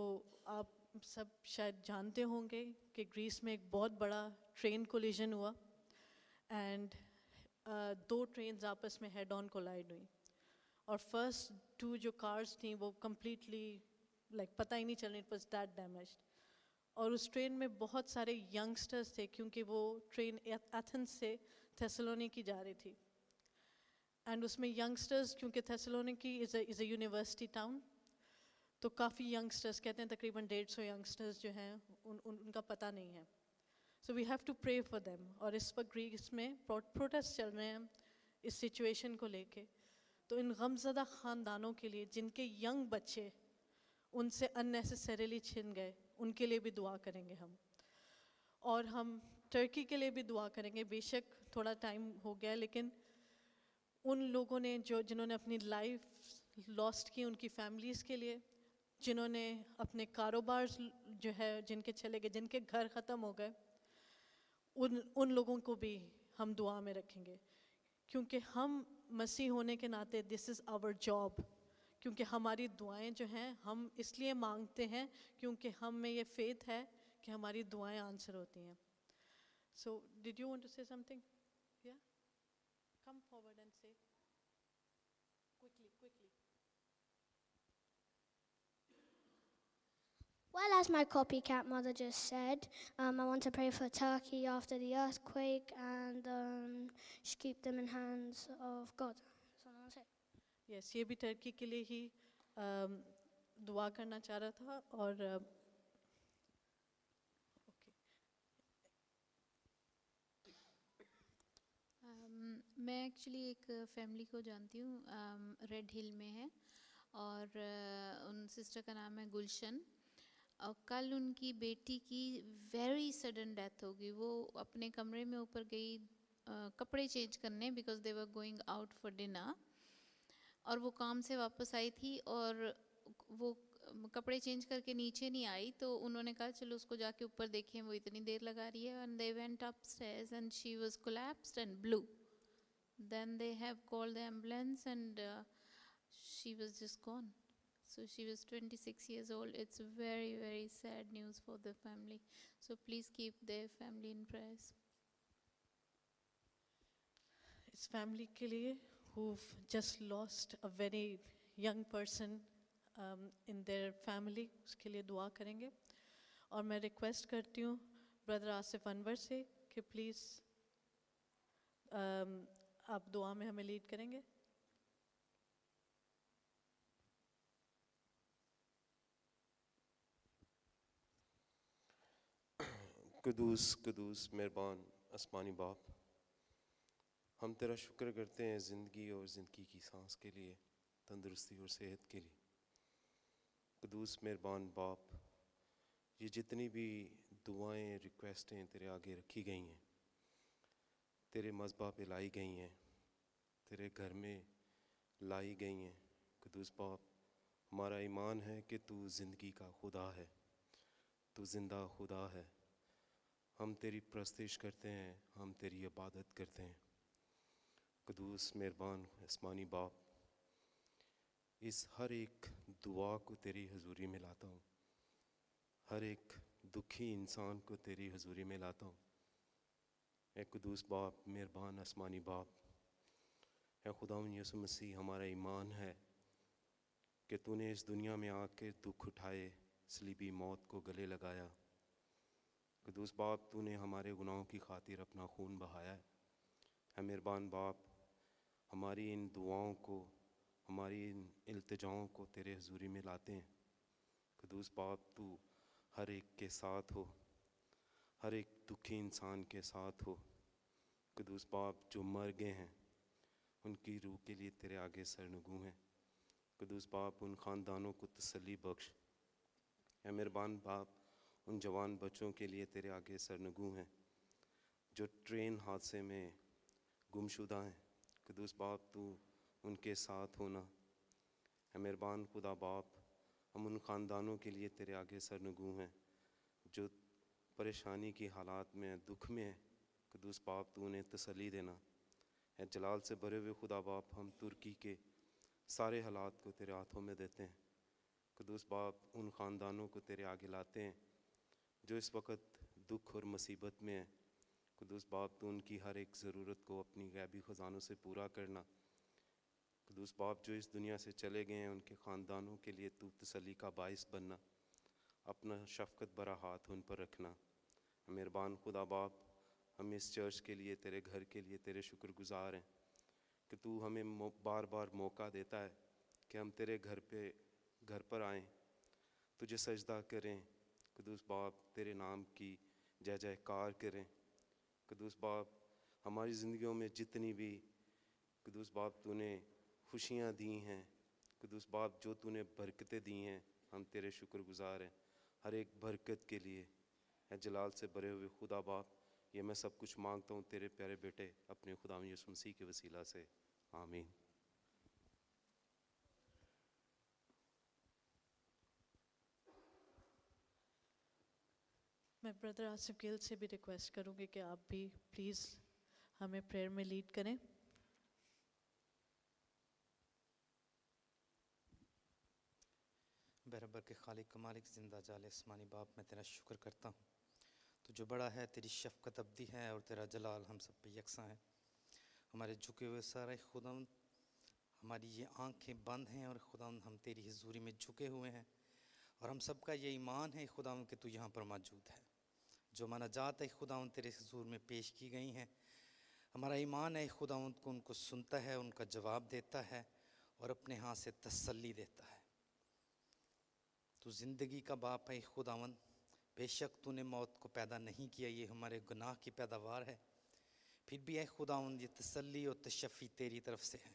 आप सब शायद जानते होंगे कि ग्रीस में एक बहुत बड़ा ट्रेन कोलिजन हुआ एंड 2 ट्रेन्स आपस में हेड ऑन कोलाइड हुई और फर्स्ट 2 जो कार्स थी वो कम्प्लीटली पता ही नहीं चल रही, इट वाज दैट डैमेज्ड. और उस ट्रेन में बहुत सारे यंगस्टर्स थे क्योंकि वो ट्रेन एथेंस से थेसलोनिकी जा रही थी एंड उसमें यंगस्टर्स, क्योंकि थेसलोनिकी इज़ अ यूनिवर्सिटी टाउन, तो काफ़ी यंगस्टर्स, कहते हैं तकरीबन 150 यंगस्टर्स जो हैं उनका पता नहीं है. So we have to pray for them. और इस वक्त ग्रीस में प्रोटेस्ट चल रहे हैं इस सिचुएशन को लेके. तो इन गमज़दा ख़ानदानों के लिए जिनके यंग बच्चे उनसे अननेसेसरीली छिन गए, उनके लिए भी दुआ करेंगे हम. और हम टर्की के लिए भी दुआ करेंगे. बेशक थोड़ा टाइम हो गया लेकिन उन लोगों ने जिन्होंने अपनी लाइफ लॉस्ट की, उनकी फैमिलीज़ के लिए, जिन्होंने अपने कारोबार जो है जिनके चले गए, जिनके घर ख़त्म हो गए, उन लोगों को भी हम दुआ में रखेंगे. क्योंकि हम मसीह होने के नाते दिस इज़ आवर जॉब. क्योंकि हमारी दुआएं जो हैं हम इसलिए मांगते हैं क्योंकि हम में ये फेथ है कि हमारी दुआएं आंसर होती हैं. So did you want to say something? या come forward and say quickly. Well, as my copycat mother just said, I want to pray for Turkey after the earthquake and just keep them in hands of God. That's what I want to say. Yes, ये भी Turkey के लिए ही दुआ करना चाह रहा था. और मैं एक्चुअली एक फैमिली को जानती हूँ, रेड हिल में है और उन सिस्टर का नाम है गुलशन. और कल उनकी बेटी की वेरी सडन डेथ हो गई. वो अपने कमरे में ऊपर गई कपड़े चेंज करने because they were going out for dinner. और वो काम से वापस आई थी और वो कपड़े चेंज करके नीचे नहीं आई तो उन्होंने कहा चलो उसको जाके ऊपर देखें, वो इतनी देर लगा रही है. And they went upstairs and she was collapsed and blue. Then they have called the ambulance and she was just gone. So she was 26 years old. It's very, very sad news for the family. So please keep their family in prayers. इस family के लिए who've just lost a very young person in their family, उसके लिए दुआ करेंगे. और मैं request करती हूँ ब्रदर आसिफ अनवर से कि प्लीज़ आप दुआ में हमें लीड करेंगे. कुदूस कुदूस मेहरबान आसमानी बाप, हम तेरा शुक्र करते हैं ज़िंदगी और ज़िंदगी की सांस के लिए, तंदुरुस्ती और सेहत के लिए. कुदूस मेहरबान बाप, ये जितनी भी दुआएं रिक्वेस्टें तेरे आगे रखी गई हैं, तेरे मज़बा पे लाई गई हैं, तेरे घर में लाई गई हैं. कुदूस बाप, हमारा ईमान है कि तू ज़िंदगी का खुदा है, तू ज़िंदा खुदा है. हम तेरी प्रस्तिश करते हैं, हम तेरी इबादत करते हैं. कुदूस मेहरबान आसमानी बाप, इस हर एक दुआ को तेरी हजूरी में लाता हूँ, हर एक दुखी इंसान को तेरी हजूरी में लाता हूँ. ए कुदूस बाप, मेहरबान आसमानी बाप, ए खुदावंद यीशु मसीह, हमारा ईमान है कि तूने इस दुनिया में आके दुख उठाए, सलीबी मौत को गले लगाया. कुदूस बाप, तूने हमारे गुनाहों की खातिर अपना खून बहाया है. मेहरबान बाप, हमारी इन दुआओं को, हमारी इन इल्तिजाओं को तेरे हुजूरी में लाते हैं। कुदूस बाप तू हर एक के साथ हो, हर एक दुखी इंसान के साथ हो। कुदूस बाप जो मर गए हैं उनकी रूह के लिए तेरे आगे सरनगू हैं। कुदूस बाप उन ख़ानदानों को तसल्ली बख्श। ऐ मेहरबान बाप उन जवान बच्चों के लिए तेरे आगे सरनगू हैं जो ट्रेन हादसे में गुमशुदा हैं। कुदूस बाप तू उनके साथ होना। ऐ मेहरबान खुदा बाप हम उन ख़ानदानों के लिए तेरे आगे सरनगू हैं जो परेशानी की हालात में, दुख में है। कुदूस बाप तू उन्हें तसल्ली देना। ऐ जलाल से भरे हुए खुदा बाप हम तुर्की के सारे हालात को तेरे हाथों में देते हैं। कुदूस बाप उन ख़ानदानों को तेरे आगे लाते हैं जो इस वक्त दुख और मुसीबत में है। कुदूस बाप तू उनकी हर एक ज़रूरत को अपनी गैबी ख़जानों से पूरा करना। कुदूस बाप जो इस दुनिया से चले गए हैं उनके ख़ानदानों के लिए तू तसल्ली का बाइस बनना। अपना शफ़क़त भरा हाथ उन पर रखना। मेहरबान खुदा बाप हम इस चर्च के लिए, तेरे घर के लिए तेरे शुक्रगुज़ार हैं कि तू हमें बार बार मौका देता है कि हम तेरे घर पर आएँ, तुझे सजदा करें। कुदूस बाप तेरे नाम की जय जयकार करें। कुदूस बाप हमारी ज़िंदगियों में जितनी भी कुदूस बाप तूने खुशियाँ दी हैं, कुदूस बाप जो तूने बरकतें दी हैं, हम तेरे शुक्रगुज़ार हैं हर एक बरकत के लिए। है जलाल से भरे हुए खुदा बाप, ये मैं सब कुछ मांगता हूँ तेरे प्यारे बेटे अपने खुदा यीशु मसीह के वसीला से, आमीन। मैं ब्रदर आसिफ गिल से भी रिक्वेस्ट करूँगी कि आप भी प्लीज़ हमें प्रेयर में लीड करें। बरबर के खालिक मालिक ज़िंदा जाल आसमानी बाप, मैं तेरा शुक्र करता हूँ। तो जो बड़ा है, तेरी शफ़क़त अब्दी है और तेरा जलाल हम सब पे यकसा है। हमारे झुके हुए सारे खुदावंद, हमारी ये आंखें बंद हैं और खुदावंद हम तेरी हुजूरी में झुके हुए हैं और हम सब का ये ईमान है खुदावंद कि तू यहाँ पर मौजूद है। जो मनाजात है खुदावंद तेरे हुजूर में पेश की गई हैं, हमारा ईमान है खुदावंद को उनको सुनता है, उनका जवाब देता है और अपने हाथ से तसल्ली देता है। तू ज़िंदगी का बाप है खुदावंद, बेशक तूने मौत को पैदा नहीं किया, ये हमारे गुनाह की पैदावार है, फिर भी है खुदावंद ये तसल्ली और तशफ़ी तेरी तरफ से है।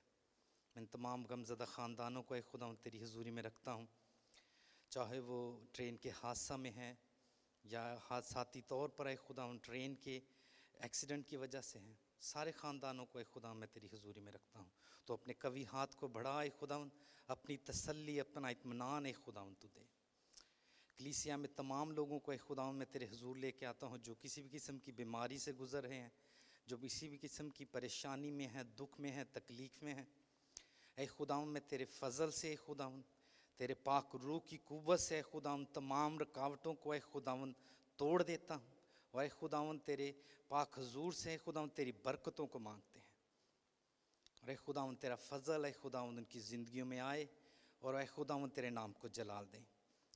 मैं तमाम गमज़दा ख़ानदानों को खुदावंद तेरी हुजूरी में रखता हूँ, चाहे वो ट्रेन के हादसा में हैं या हादसाती तौर पर खुदावंद ट्रेन के एक्सीडेंट की वजह से हैं। सारे ख़ानदानों को खुदावंद मैं तेरी हुजूरी में रखता हूँ। तो अपने कवि हाथ को बढ़ाए खुदावंद, अपनी तसल्ली, अपना इत्मीनान खुदावंद तू दे। कलीसिया में तमाम लोगों को खुदावंद मैं तेरे हुजूर लेके आता हूँ जो किसी भी किस्म की बीमारी से गुज़र रहे हैं, जो किसी भी किस्म की परेशानी में हैं, दुख में हैं, तकलीफ़ में हैं। ऐ खुदावंद मैं तेरे फ़ज़ल से खुदावंद, तेरे पाक रूह की कुव्वत से खुदावंद तमाम रुकावटों को खुदावंद तोड़ देता हूँ और खुदावंद तेरे पाक हुजूर से खुदावंद तेरी बरकतों को मांगते हैं। और खुदावंद तेरा फ़ज़ल खुदावंद उनकी ज़िंदगियों में आए और खुदावंद तेरे नाम को जलाल दें।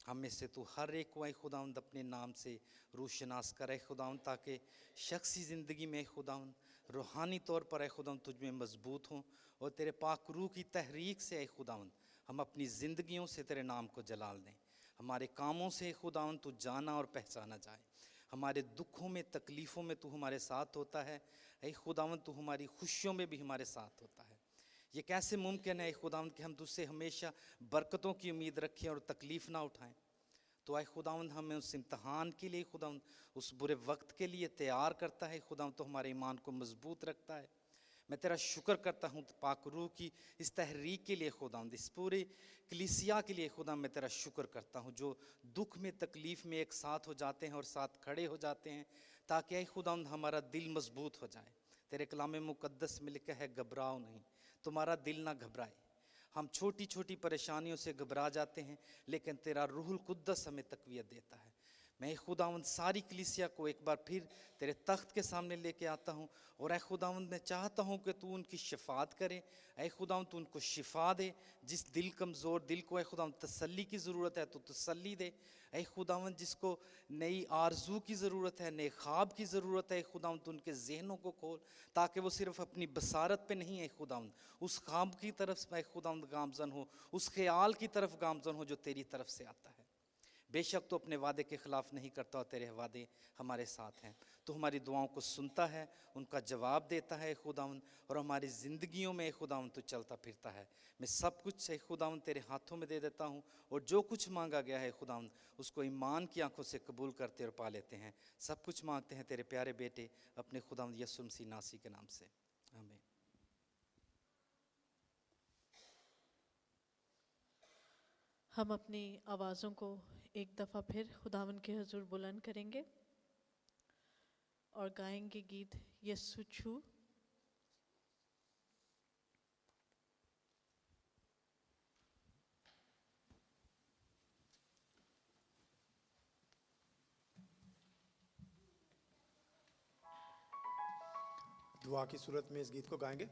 हम में से तू हर एक को खुदावंद अपने नाम से रूशनास करे खुदावंद, ताकि शख्सी ज़िंदगी में खुदावंद रूहानी तौर पर खुदावंद तुझ में मजबूत हों और तेरे पाक रूह की तहरीक से खुदावंद हम अपनी ज़िंदगियों से तेरे नाम को जलाल दें। हमारे कामों से खुदावंद तू जाना और पहचाना जाए। हमारे दुखों में, तकलीफ़ों में तू हमारे साथ होता है। ऐ खुदावंद तू हमारी खुशियों में भी हमारे साथ होता है। ये कैसे मुमकिन है खुदावंद कि हम तुझसे हमेशा बरकतों की उम्मीद रखें और तकलीफ़ ना उठाएं। तो आए खुदावंद हमें उस इम्तहान के लिए खुदावंद, उस बुरे वक्त के लिए तैयार करता है खुदावंद, तो हमारे ईमान को मजबूत रखता है। मैं तेरा शुक्र करता हूँ पाक रूह की इस तहरीक के लिए खुदावंद, इस पूरे कलीसिया के लिए खुदा मैं तेरा शुक्र करता हूँ जो दुख में, तकलीफ़ में एक साथ हो जाते हैं और साथ खड़े हो जाते हैं, ताकि ऐ खुदावंद हमारा दिल मजबूत हो जाए। तेरे कलाम मुक़द्दस में लिखा है, घबराओ नहीं, तुम्हारा दिल ना घबराए। हम छोटी छोटी परेशानियों से घबरा जाते हैं, लेकिन तेरा रूहुल कुद्दस हमें तक़वियत देता है। मैं खुदावंद सारी कलीसिया को एक बार फिर तेरे तख्त के सामने लेके आता हूँ और ऐ खुदावंद मैं चाहता हूँ कि तू उनकी शिफात करे। ऐ खुदावंद तू उनको शिफा दे, जिस दिल कमज़ोर दिल को ऐ खुदावंद तसल्ली की ज़रूरत है तो तसल्ली दे। ऐ खुदावंद जिसको नई आरजू की ज़रूरत है, नए ख्वाब की ज़रूरत है, खुदावंद तू उनके जहनों को खोल ताकि वो सिर्फ अपनी बसारत पे नहीं है खुदावंद उस ख्वाब की तरफ ऐ खुदावंद गामज़न हो, उस ख्याल की तरफ गामज़न हो जो तेरी तरफ से आता है। बेशक तो अपने वादे के ख़िलाफ़ नहीं करता और तेरे वादे हमारे साथ हैं। तो हमारी दुआओं को सुनता है, उनका जवाब देता है खुदावंद, और हमारी ज़िंदगियों में खुदावंद तो चलता फिरता है। मैं सब कुछ खुदावंद तेरे हाथों में दे देता हूँ और जो कुछ मांगा गया है खुदावंद उसको ईमान की आंखों से कबूल करते और पा लेते हैं। सब कुछ मांगते हैं तेरे प्यारे बेटे अपने खुदावंद यीशु मसीह नासी के नाम से, आमीन। हम अपनी आवाज़ों को एक दफ़ा फिर खुदावन के हुजूर बुलंद करेंगे और गाएंगे गीत यीशु छू। दुआ की सूरत में इस गीत को गाएंगे।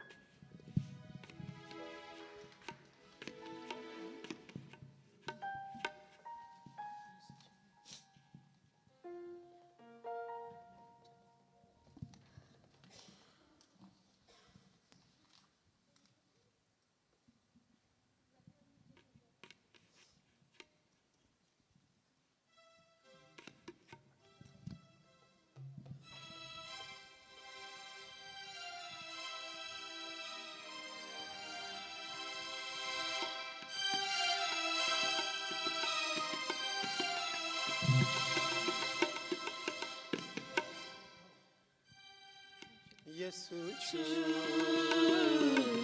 Yesu chu,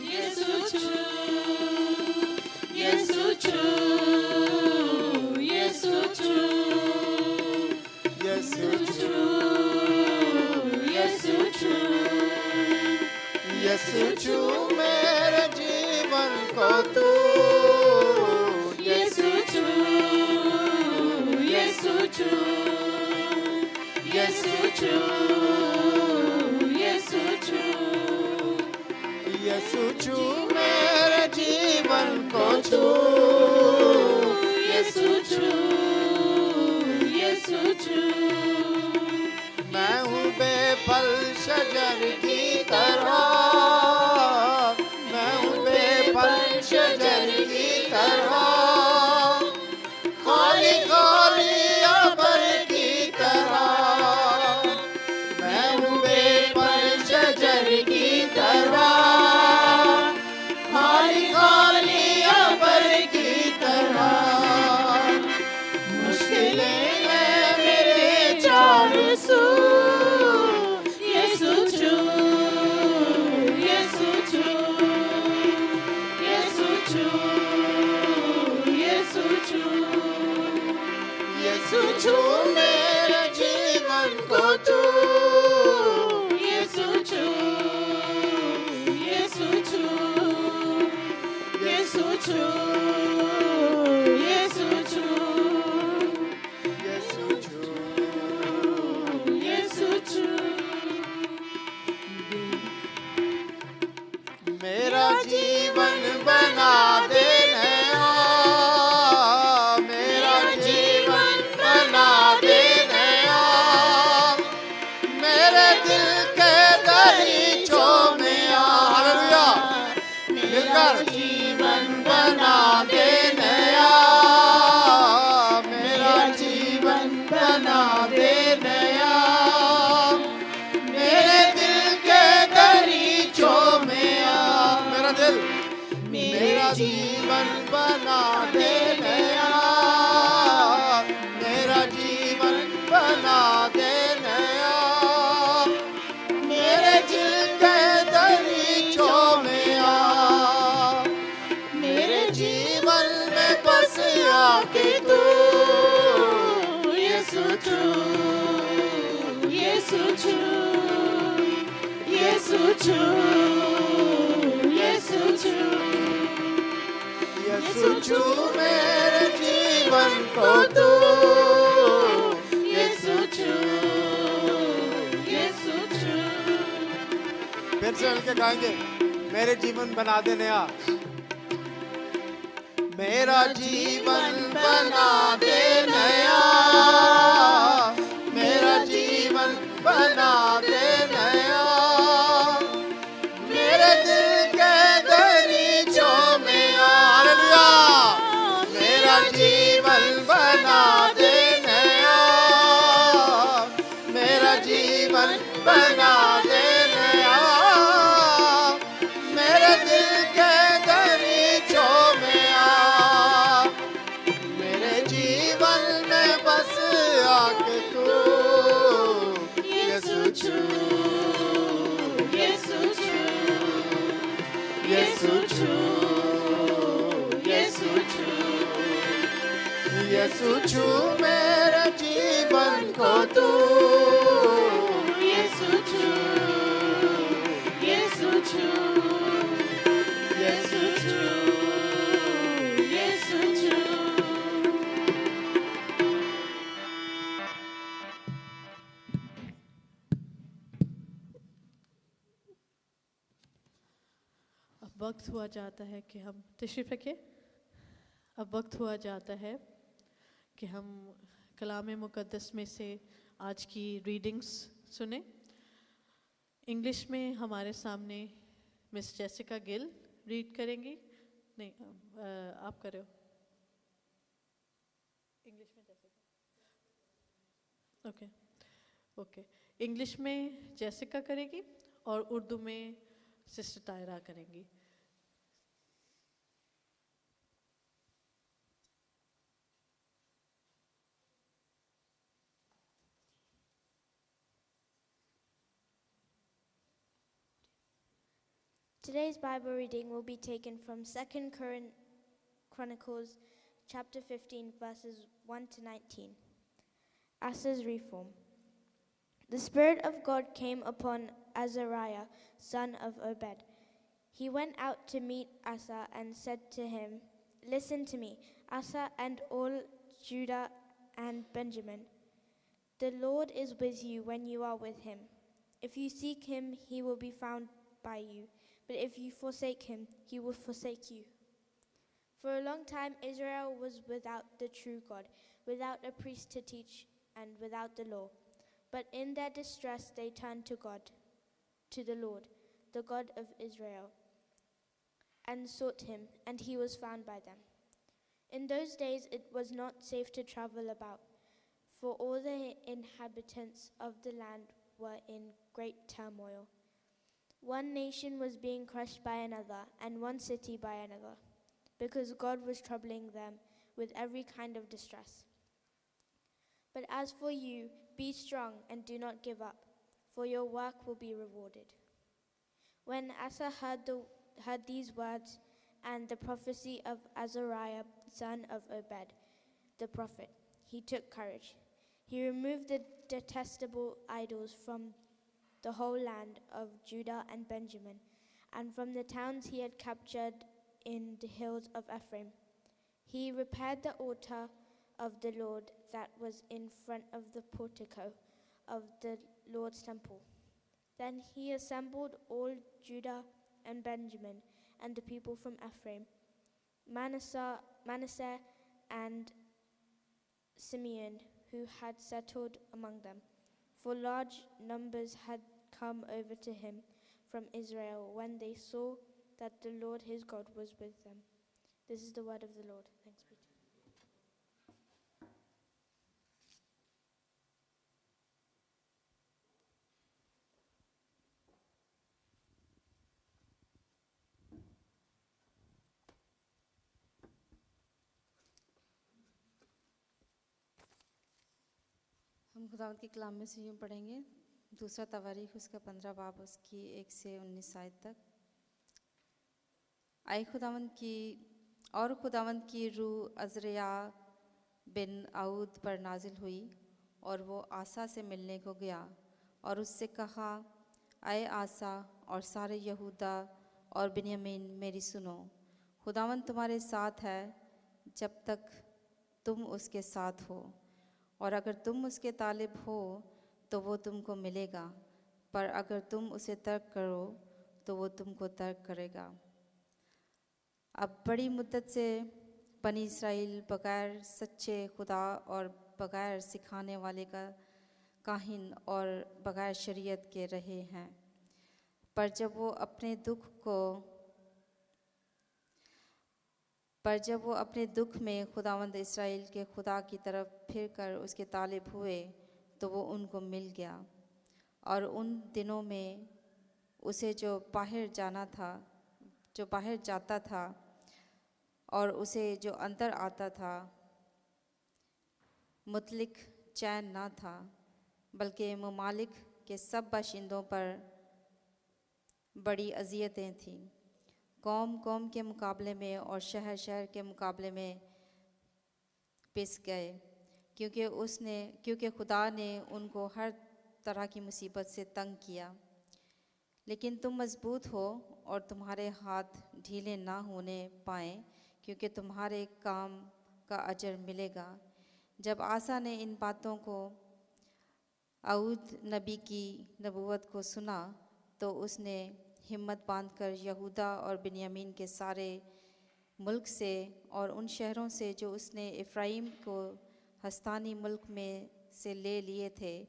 Yesu chu, Yesu chu, Yesu chu, Yesu chu, Yesu chu, Yesu chu मेरे जीवन को तू, Yesu chu, Yesu chu, Yesu chu, Yesu chu, Yesu chu मेरे जीवन को तू, Yesu chu, Yesu chu, मैं हूँ बेफल शजर की तरह, मैं हूँ बेफल शजर की तरह, खाली खाली अबर की तरह, मैं हूँ बेफल शजर की तरह, खाली खाली अबर की तरह, मुश्किलें हैं मेरे चारों सू, Yesu chu, Yesu chu, Yesu chu, Yesu chu, Yesu chu मेरे जीवन को तू, Yesu chu, Yesu chu, Yesu chu, Yesu chu, Yesu chu, Yesu chu, मेरा जीवन बना दे नया, मेरा जीवन बना दे नया, मेरे दिल के दरीचों में हालेलुया, मिलकर जीवन बना दे नया, मेरा जीवन बना दे नया, मेरे दिल के दरीचों में मेरा दिल, मेरा जीवन बना दे नया, मेरा जीवन बना दे नया, मेरे दिल के दरीचों में मेरे जीवन में बस आके तू, Yesu chu, Yesu chu, Yesu chu, Yesu chu, यीशु छू मेरे जीवन को तू, से मिलकर गाएंगे, मेरे जीवन बना दे नया, मेरा जीवन बना दे नया, मेरा जीवन बना दे नया, मेरे दिल के दरीचों में हालेलुया, मेरा जीवन बना दे नया, मेरा जीवन बना दे नया, मेरे दिल के दरीचों में आ, मेरे जीवन में बस आके तू यीशु छू, यीशु छू, यीशु छू, यीशु छू, यीशु छू मेरे जीवन को तू, यीशु छू, यीशु छू, यीशु छू, यीशु छू। अब वक्त हुआ जाता है कि हम तशरीफ़ रखें। अब वक्त हुआ जाता है कि हम कलाम मुक़द्दस में से आज की रीडिंग्स सुने। इंग्लिश में हमारे सामने मिस जेसिका गिल रीड करेंगी। नहीं, आप करो इंग्लिश में जेसिका। ओके ओके, इंग्लिश में जेसिका करेगी और उर्दू में सिस्टर तायरा करेंगी। Today's Bible reading will be taken from 2 Chronicles chapter 15 verses 1 to 19. Asa's reform. The Spirit of God came upon Azariah, son of Obed. He went out to meet Asa and said to him, "Listen to me, Asa and all Judah and Benjamin. The Lord is with you when you are with him. If you seek him, he will be found by you. But if you forsake him, he will forsake you." For a long time, Israel was without the true God, without a priest to teach, and without the law. But in their distress, they turned to God, to the Lord, the God of Israel, and sought him, and he was found by them. In those days, it was not safe to travel about, for all the inhabitants of the land were in great turmoil. One nation was being crushed by another, and one city by another, because God was troubling them with every kind of distress. But as for you, be strong and do not give up, for your work will be rewarded. When Asa heard these words and the prophecy of Azariah, son of Obed, the prophet, he took courage. He removed the detestable idols from the whole land of Judah and Benjamin, and from the towns he had captured in the hills of Ephraim. He repaired the altar of the Lord that was in front of the portico of the Lord's temple. Then he assembled all Judah and Benjamin and the people from Ephraim, Manasseh and Simeon, who had settled among them, for large numbers had come over to him from Israel when they saw that the Lord his God was with them. This is the word of the Lord. Thanks be to God. हम खुदावंद के कलाम में से यूँ पढ़ेंगे। दूसरा तवारीख उसका 15 बाब उसकी 1 से 19 आयत तक। आए खुदावंद की रूह अज़रिया बिन आऊद पर नाजिल हुई और वो आसा से मिलने को गया और उससे कहा, आए आसा और सारे यहूदा और बिन्यामीन मेरी सुनो, खुदावंद तुम्हारे साथ है जब तक तुम उसके साथ हो, और अगर तुम उसके तालिब हो तो वो तुमको मिलेगा, पर अगर तुम उसे तर्क करो तो वो तुमको तर्क करेगा। अब बड़ी मुद्दत से बनी इसराइल बगैर सच्चे खुदा और बगैर सिखाने वाले का काहिन और बगैर शरीयत के रहे हैं, पर जब वो अपने दुख में खुदावंद इसराइल के खुदा की तरफ फिरकर उसके तालिब हुए तो वो उनको मिल गया। और उन दिनों में उसे जो बाहर जाता था और उसे जो अंदर आता था मुतलिक चैन ना था, बल्कि ममालिक के सब बाशिंदों पर बड़ी अजियतें थीं। कौम कौम के मुकाबले में और शहर शहर के मुकाबले में पिस गए, क्योंकि खुदा ने उनको हर तरह की मुसीबत से तंग किया। लेकिन तुम मजबूत हो और तुम्हारे हाथ ढीले ना होने पाएं, क्योंकि तुम्हारे काम का अजर मिलेगा। जब आसा ने इन बातों को आऊद नबी की नबूवत को सुना तो उसने हिम्मत बांधकर यहूदा और बिन्यामीन के सारे मुल्क से और उन शहरों से जो उसने इफ़्राइम को हस्तानी मुल्क में से ले लिए थे,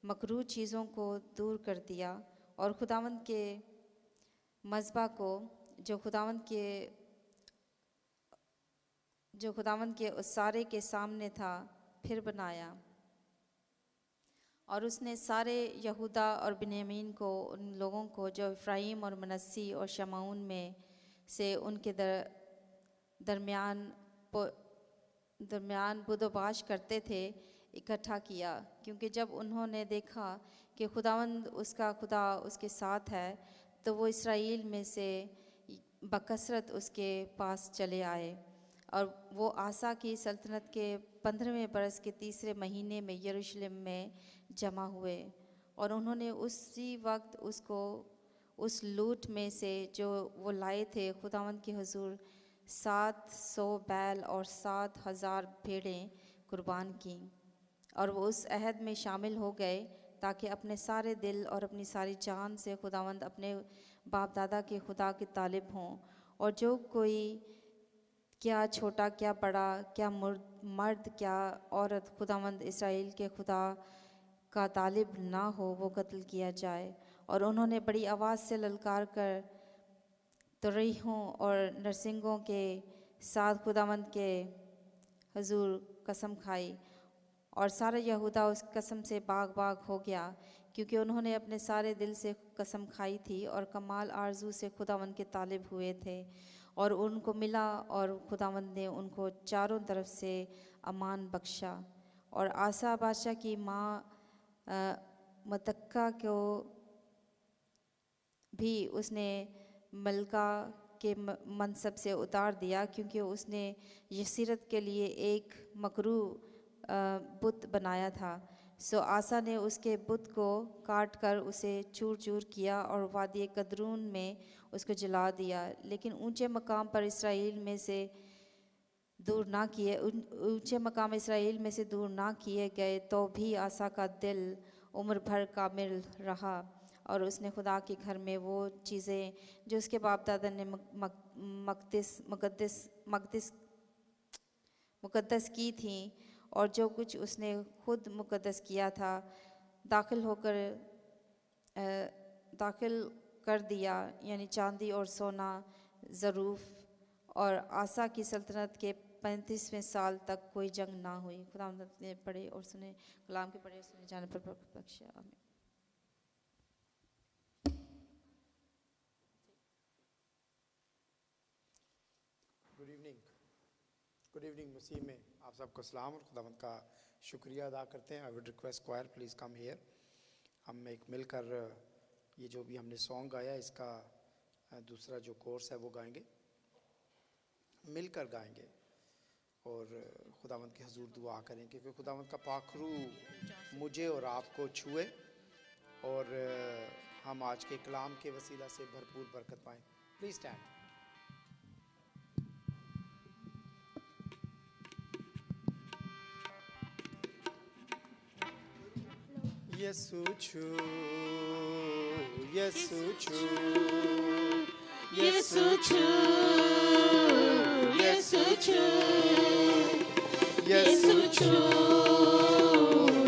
मकरूह चीज़ों को दूर कर दिया और खुदावंद के मज़बा को जो खुदावंद के उसारे के सामने था फिर बनाया। और उसने सारे यहूदा और बिन्यामीन को, उन लोगों को जो इफ़्राइम और मनस्सी और शमाउन में से उनके दरमियान बुदोबाश करते थे, इकट्ठा किया, क्योंकि जब उन्होंने देखा कि खुदावंद उसका खुदा उसके साथ है तो वो इसराइल में से बकसरत उसके पास चले आए। और वो आसा की सल्तनत के 15वें बरस के 3रे महीने में यरूशलेम में जमा हुए। और उन्होंने उसी वक्त उसको उस लूट में से जो वो लाए थे खुदावंद के हुजूर 700 बैल और 7,000 भेड़ें कुर्बान की। और वो उस अहद में शामिल हो गए ताकि अपने सारे दिल और अपनी सारी जान से खुदावंद अपने बाप दादा के खुदा के तालिब हों। और जो कोई क्या छोटा क्या बड़ा, क्या मर्द क्या औरत खुदावंद इसराइल के खुदा का तालिब ना हो, वो कत्ल किया जाए। और उन्होंने बड़ी आवाज़ से ललकार कर तुरहियों और नरसिंगों के साथ खुदावंद के हुजूर कसम खाई। और सारा यहूदा उस कसम से बाग बाग हो गया, क्योंकि उन्होंने अपने सारे दिल से कसम खाई थी और कमाल आरजू से खुदावंद के तालिब हुए थे। और उनको मिला और खुदावंद ने उनको चारों तरफ से अमान बख्शा। और आसा बादशाह की माँ मतक्का को भी उसने मलका के मनसब से उतार दिया, क्योंकि उसने यसीरत के लिए एक मकरूह बुत बनाया था। सो आसा ने उसके बुत को काट कर उसे चूर चूर किया और वादी कदरून में उसको जला दिया। लेकिन ऊंचे मकाम इसराइल में से दूर ना किए गए तो भी आसा का दिल उम्र भर कामिल रहा। और उसने खुदा के घर में वो चीज़ें जो उसके बाप दादा ने मुकद्दस की थी और जो कुछ उसने खुद मुकद्दस किया था दाखिल कर दिया, यानी चांदी और सोना, ज़रूफ। और आसा की सल्तनत के 35वें साल तक कोई जंग ना हुई। खुदा ने पढ़े और सुने, कलाम के पढ़े और सुने जाने पर बख्शा। आमीन। गुड इवनिंग मसीह में आप सबको सलाम और खुदावंद का शुक्रिया अदा करते हैं। I would request choir please come here. हम एक मिलकर ये जो भी हमने सॉन्ग गाया इसका दूसरा जो कोर्स है वो गाएंगे, मिलकर गाएंगे और खुदावंद के हजूर दुआ करें, क्योंकि खुदावंद का पाखरू मुझे और आपको छुए और हम आज के कलाम के वसीला से भरपूर बरकत पाएं। Please stand. यीशु छू यीशु छू यीशु छू यीशु छू यीशु छू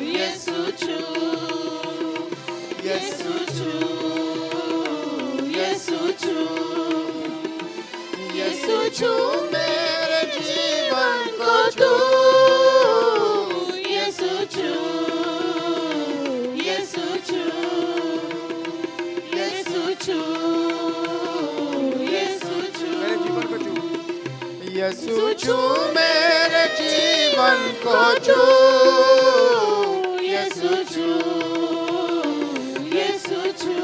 यीशु छू यीशु छू यीशु छू यीशु छू मेरे जीवन को तू यीशु छू यीशु छू यीशु छू यीशु छू यीशु छू मेरे जीवन को छू यीशु छू यीशु छू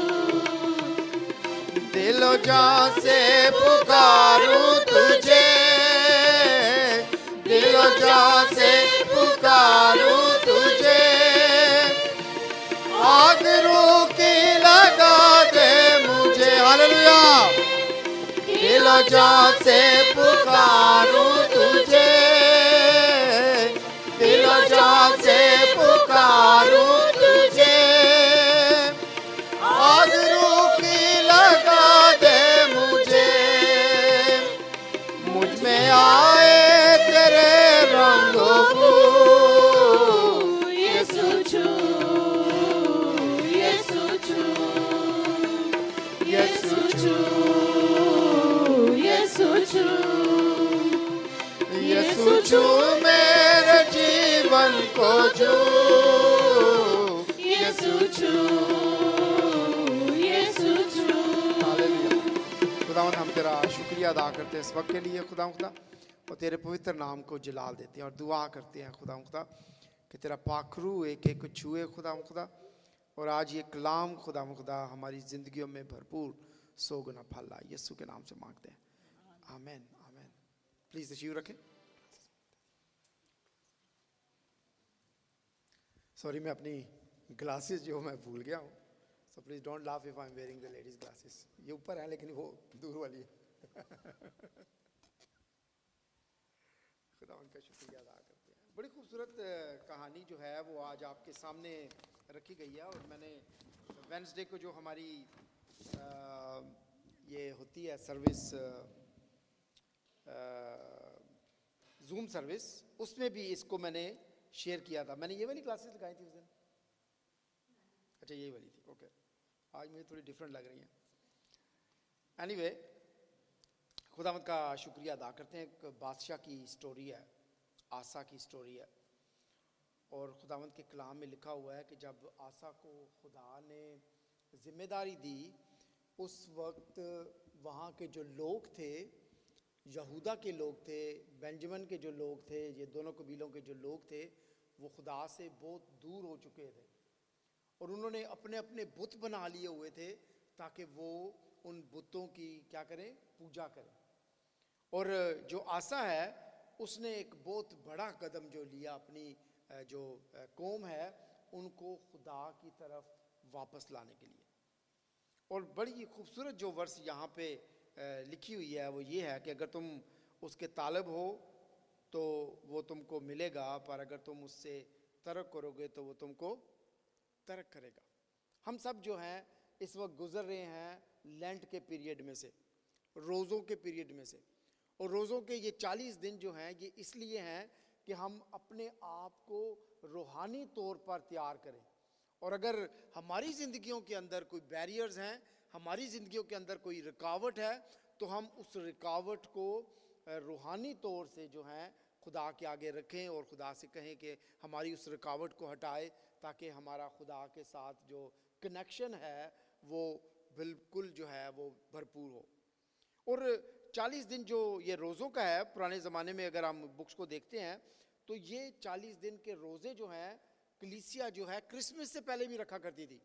दिलो जान से पुकारूं तुझे दिलो जान से पुकारूं तुझे आग रूह की लगा दे मुझे हालेलुया दिलो जान से पुकारूं तुझे दिलो जान से पुकारूं तुझे आग रूह की लगा दे मुझे मुझ में आए तेरे रंगों को यीशु छू यीशु छू यीशु छू यीशु छू यीशु छू मेरे जीवन को छू यीशु छू यीशु छू खुदावंद हम तेरा शुक्रिया अदा करते हैं इस वक्त के लिए खुदा और तेरे पवित्र नाम को जलाल देते हैं और दुआ करते हैं खुदा कि तेरा पाखरू एक एक को छुए खुदा और आज ये कलाम खुदा हमारी ज़िंदगियों में भरपूर 100 गुना फल लाए यीशु के नाम से मांगते हैं आमेन आमेन प्लीज़ तशरीफ रखें सॉरी मैं अपनी ग्लासेस जो मैं भूल गया हूँ so please don't laugh if I am wearing the ladies glasses ये ऊपर है लेकिन वो दूर वाली है खुदा उनका शुक्रिया अदा करते हैं बड़ी खूबसूरत कहानी जो है वो आज आपके सामने रखी गई है और मैंने वेडनेसडे को जो हमारी ये होती है सर्विस जूम सर्विस उसमें भी इसको मैंने शेयर किया था मैंने ये वाली क्लासेस लगाई थी उस दिन अच्छा यही वाली थी ओके आज मुझे थोड़ी डिफरेंट लग रही हैं एनीवे खुदावंद का शुक्रिया अदा करते हैं एक बादशाह की स्टोरी है आसा की स्टोरी है और खुदावंद के कलाम में लिखा हुआ है कि जब आसा को खुदा ने जिम्मेदारी दी उस वक्त वहाँ के जो लोग थे यहूदा के लोग थे बेंजामिन के जो लोग थे ये दोनों कबीलों के जो लोग थे वो खुदा से बहुत दूर हो चुके थे और उन्होंने अपने अपने बुत बना लिए हुए थे ताकि वो उन बुतों की क्या करें पूजा करें और जो आसा है उसने एक बहुत बड़ा कदम जो लिया अपनी जो कौम है उनको खुदा की तरफ वापस लाने के लिए और बड़ी खूबसूरत जो वर्स यहाँ पे लिखी हुई है वो ये है कि अगर तुम उसके तालब हो तो वो तुमको मिलेगा पर अगर तुम उससे तर्क करोगे तो वो तुमको तर्क करेगा हम सब जो हैं इस वक्त गुजर रहे हैं लेंट के पीरियड में से रोज़ों के पीरियड में से और रोज़ों के ये 40 दिन जो हैं ये इसलिए हैं कि हम अपने आप को रूहानी तौर पर तैयार करें और अगर हमारी ज़िंदगियों के अंदर कोई बैरियर्स हैं हमारी ज़िंदगियों के अंदर कोई रुकावट है तो हम उस रुकावट को रूहानी तौर से जो है खुदा के आगे रखें और खुदा से कहें कि हमारी उस रुकावट को हटाए ताकि हमारा खुदा के साथ जो कनेक्शन है वो बिल्कुल जो है वो भरपूर हो और 40 दिन जो ये रोज़ों का है पुराने ज़माने में अगर हम बुक्स को देखते हैं तो ये 40 दिन के रोज़े जो हैं कलीसिया जो है क्रिसमस से पहले भी रखा करती थी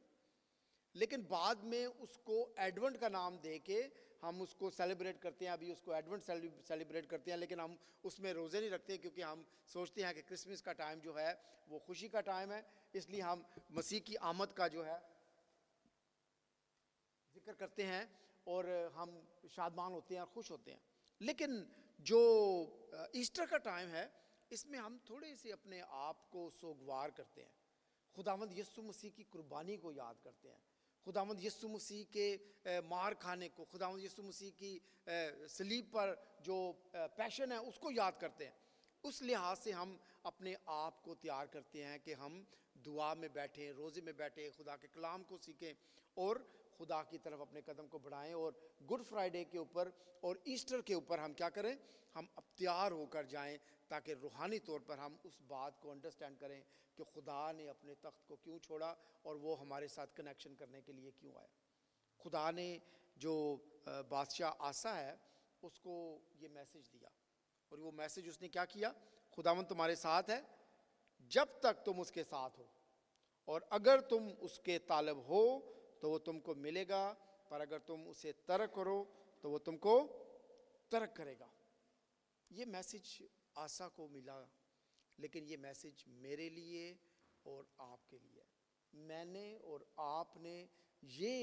लेकिन बाद में उसको एडवेंट का नाम दे के हम उसको सेलिब्रेट करते हैं अभी उसको एडवेंट सेलिब्रेट करते हैं लेकिन हम उसमें रोज़े नहीं रखते क्योंकि हम सोचते हैं कि क्रिसमस का टाइम जो है वो खुशी का टाइम है इसलिए हम मसीह की आमद का जो है जिक्र करते हैं और हम शादमान होते हैं और खुश होते हैं लेकिन जो ईस्टर का टाइम है इसमें हम थोड़े से अपने आप को सोगवार करते हैं खुदावंद यीशु मसीह की कुर्बानी को याद करते हैं खुदावंद यीशु मसीह के मार खाने को, खुदावंद यीशु मसीह की सलीब पर जो पैशन है उसको याद करते हैं। उस लिहाज से हम अपने आप को तैयार करते हैं कि हम दुआ में बैठें, रोज़े में बैठें, खुदा के कलाम को सीखें और खुदा की तरफ अपने कदम को बढ़ाएं। और गुड फ्राइडे के ऊपर और ईस्टर के ऊपर हम क्या करें, हम अब तैयार होकर जाएं ताकि रूहानी तौर पर हम उस बात को अंडरस्टैंड करें कि खुदा ने अपने तख्त को क्यों छोड़ा और वो हमारे साथ कनेक्शन करने के लिए क्यों आया। खुदा ने जो बादशाह आसा है उसको ये मैसेज दिया और वो मैसेज उसने क्या किया, खुदावंद तुम्हारे साथ है जब तक तुम उसके साथ हो, और अगर तुम उसके तालब हो तो वो तुमको मिलेगा, पर अगर तुम उसे तर्क करो तो वो तुमको तर्क करेगा। ये मैसेज आसा को मिला, लेकिन ये मैसेज मेरे लिए और आपके लिए। मैंने और आपने ये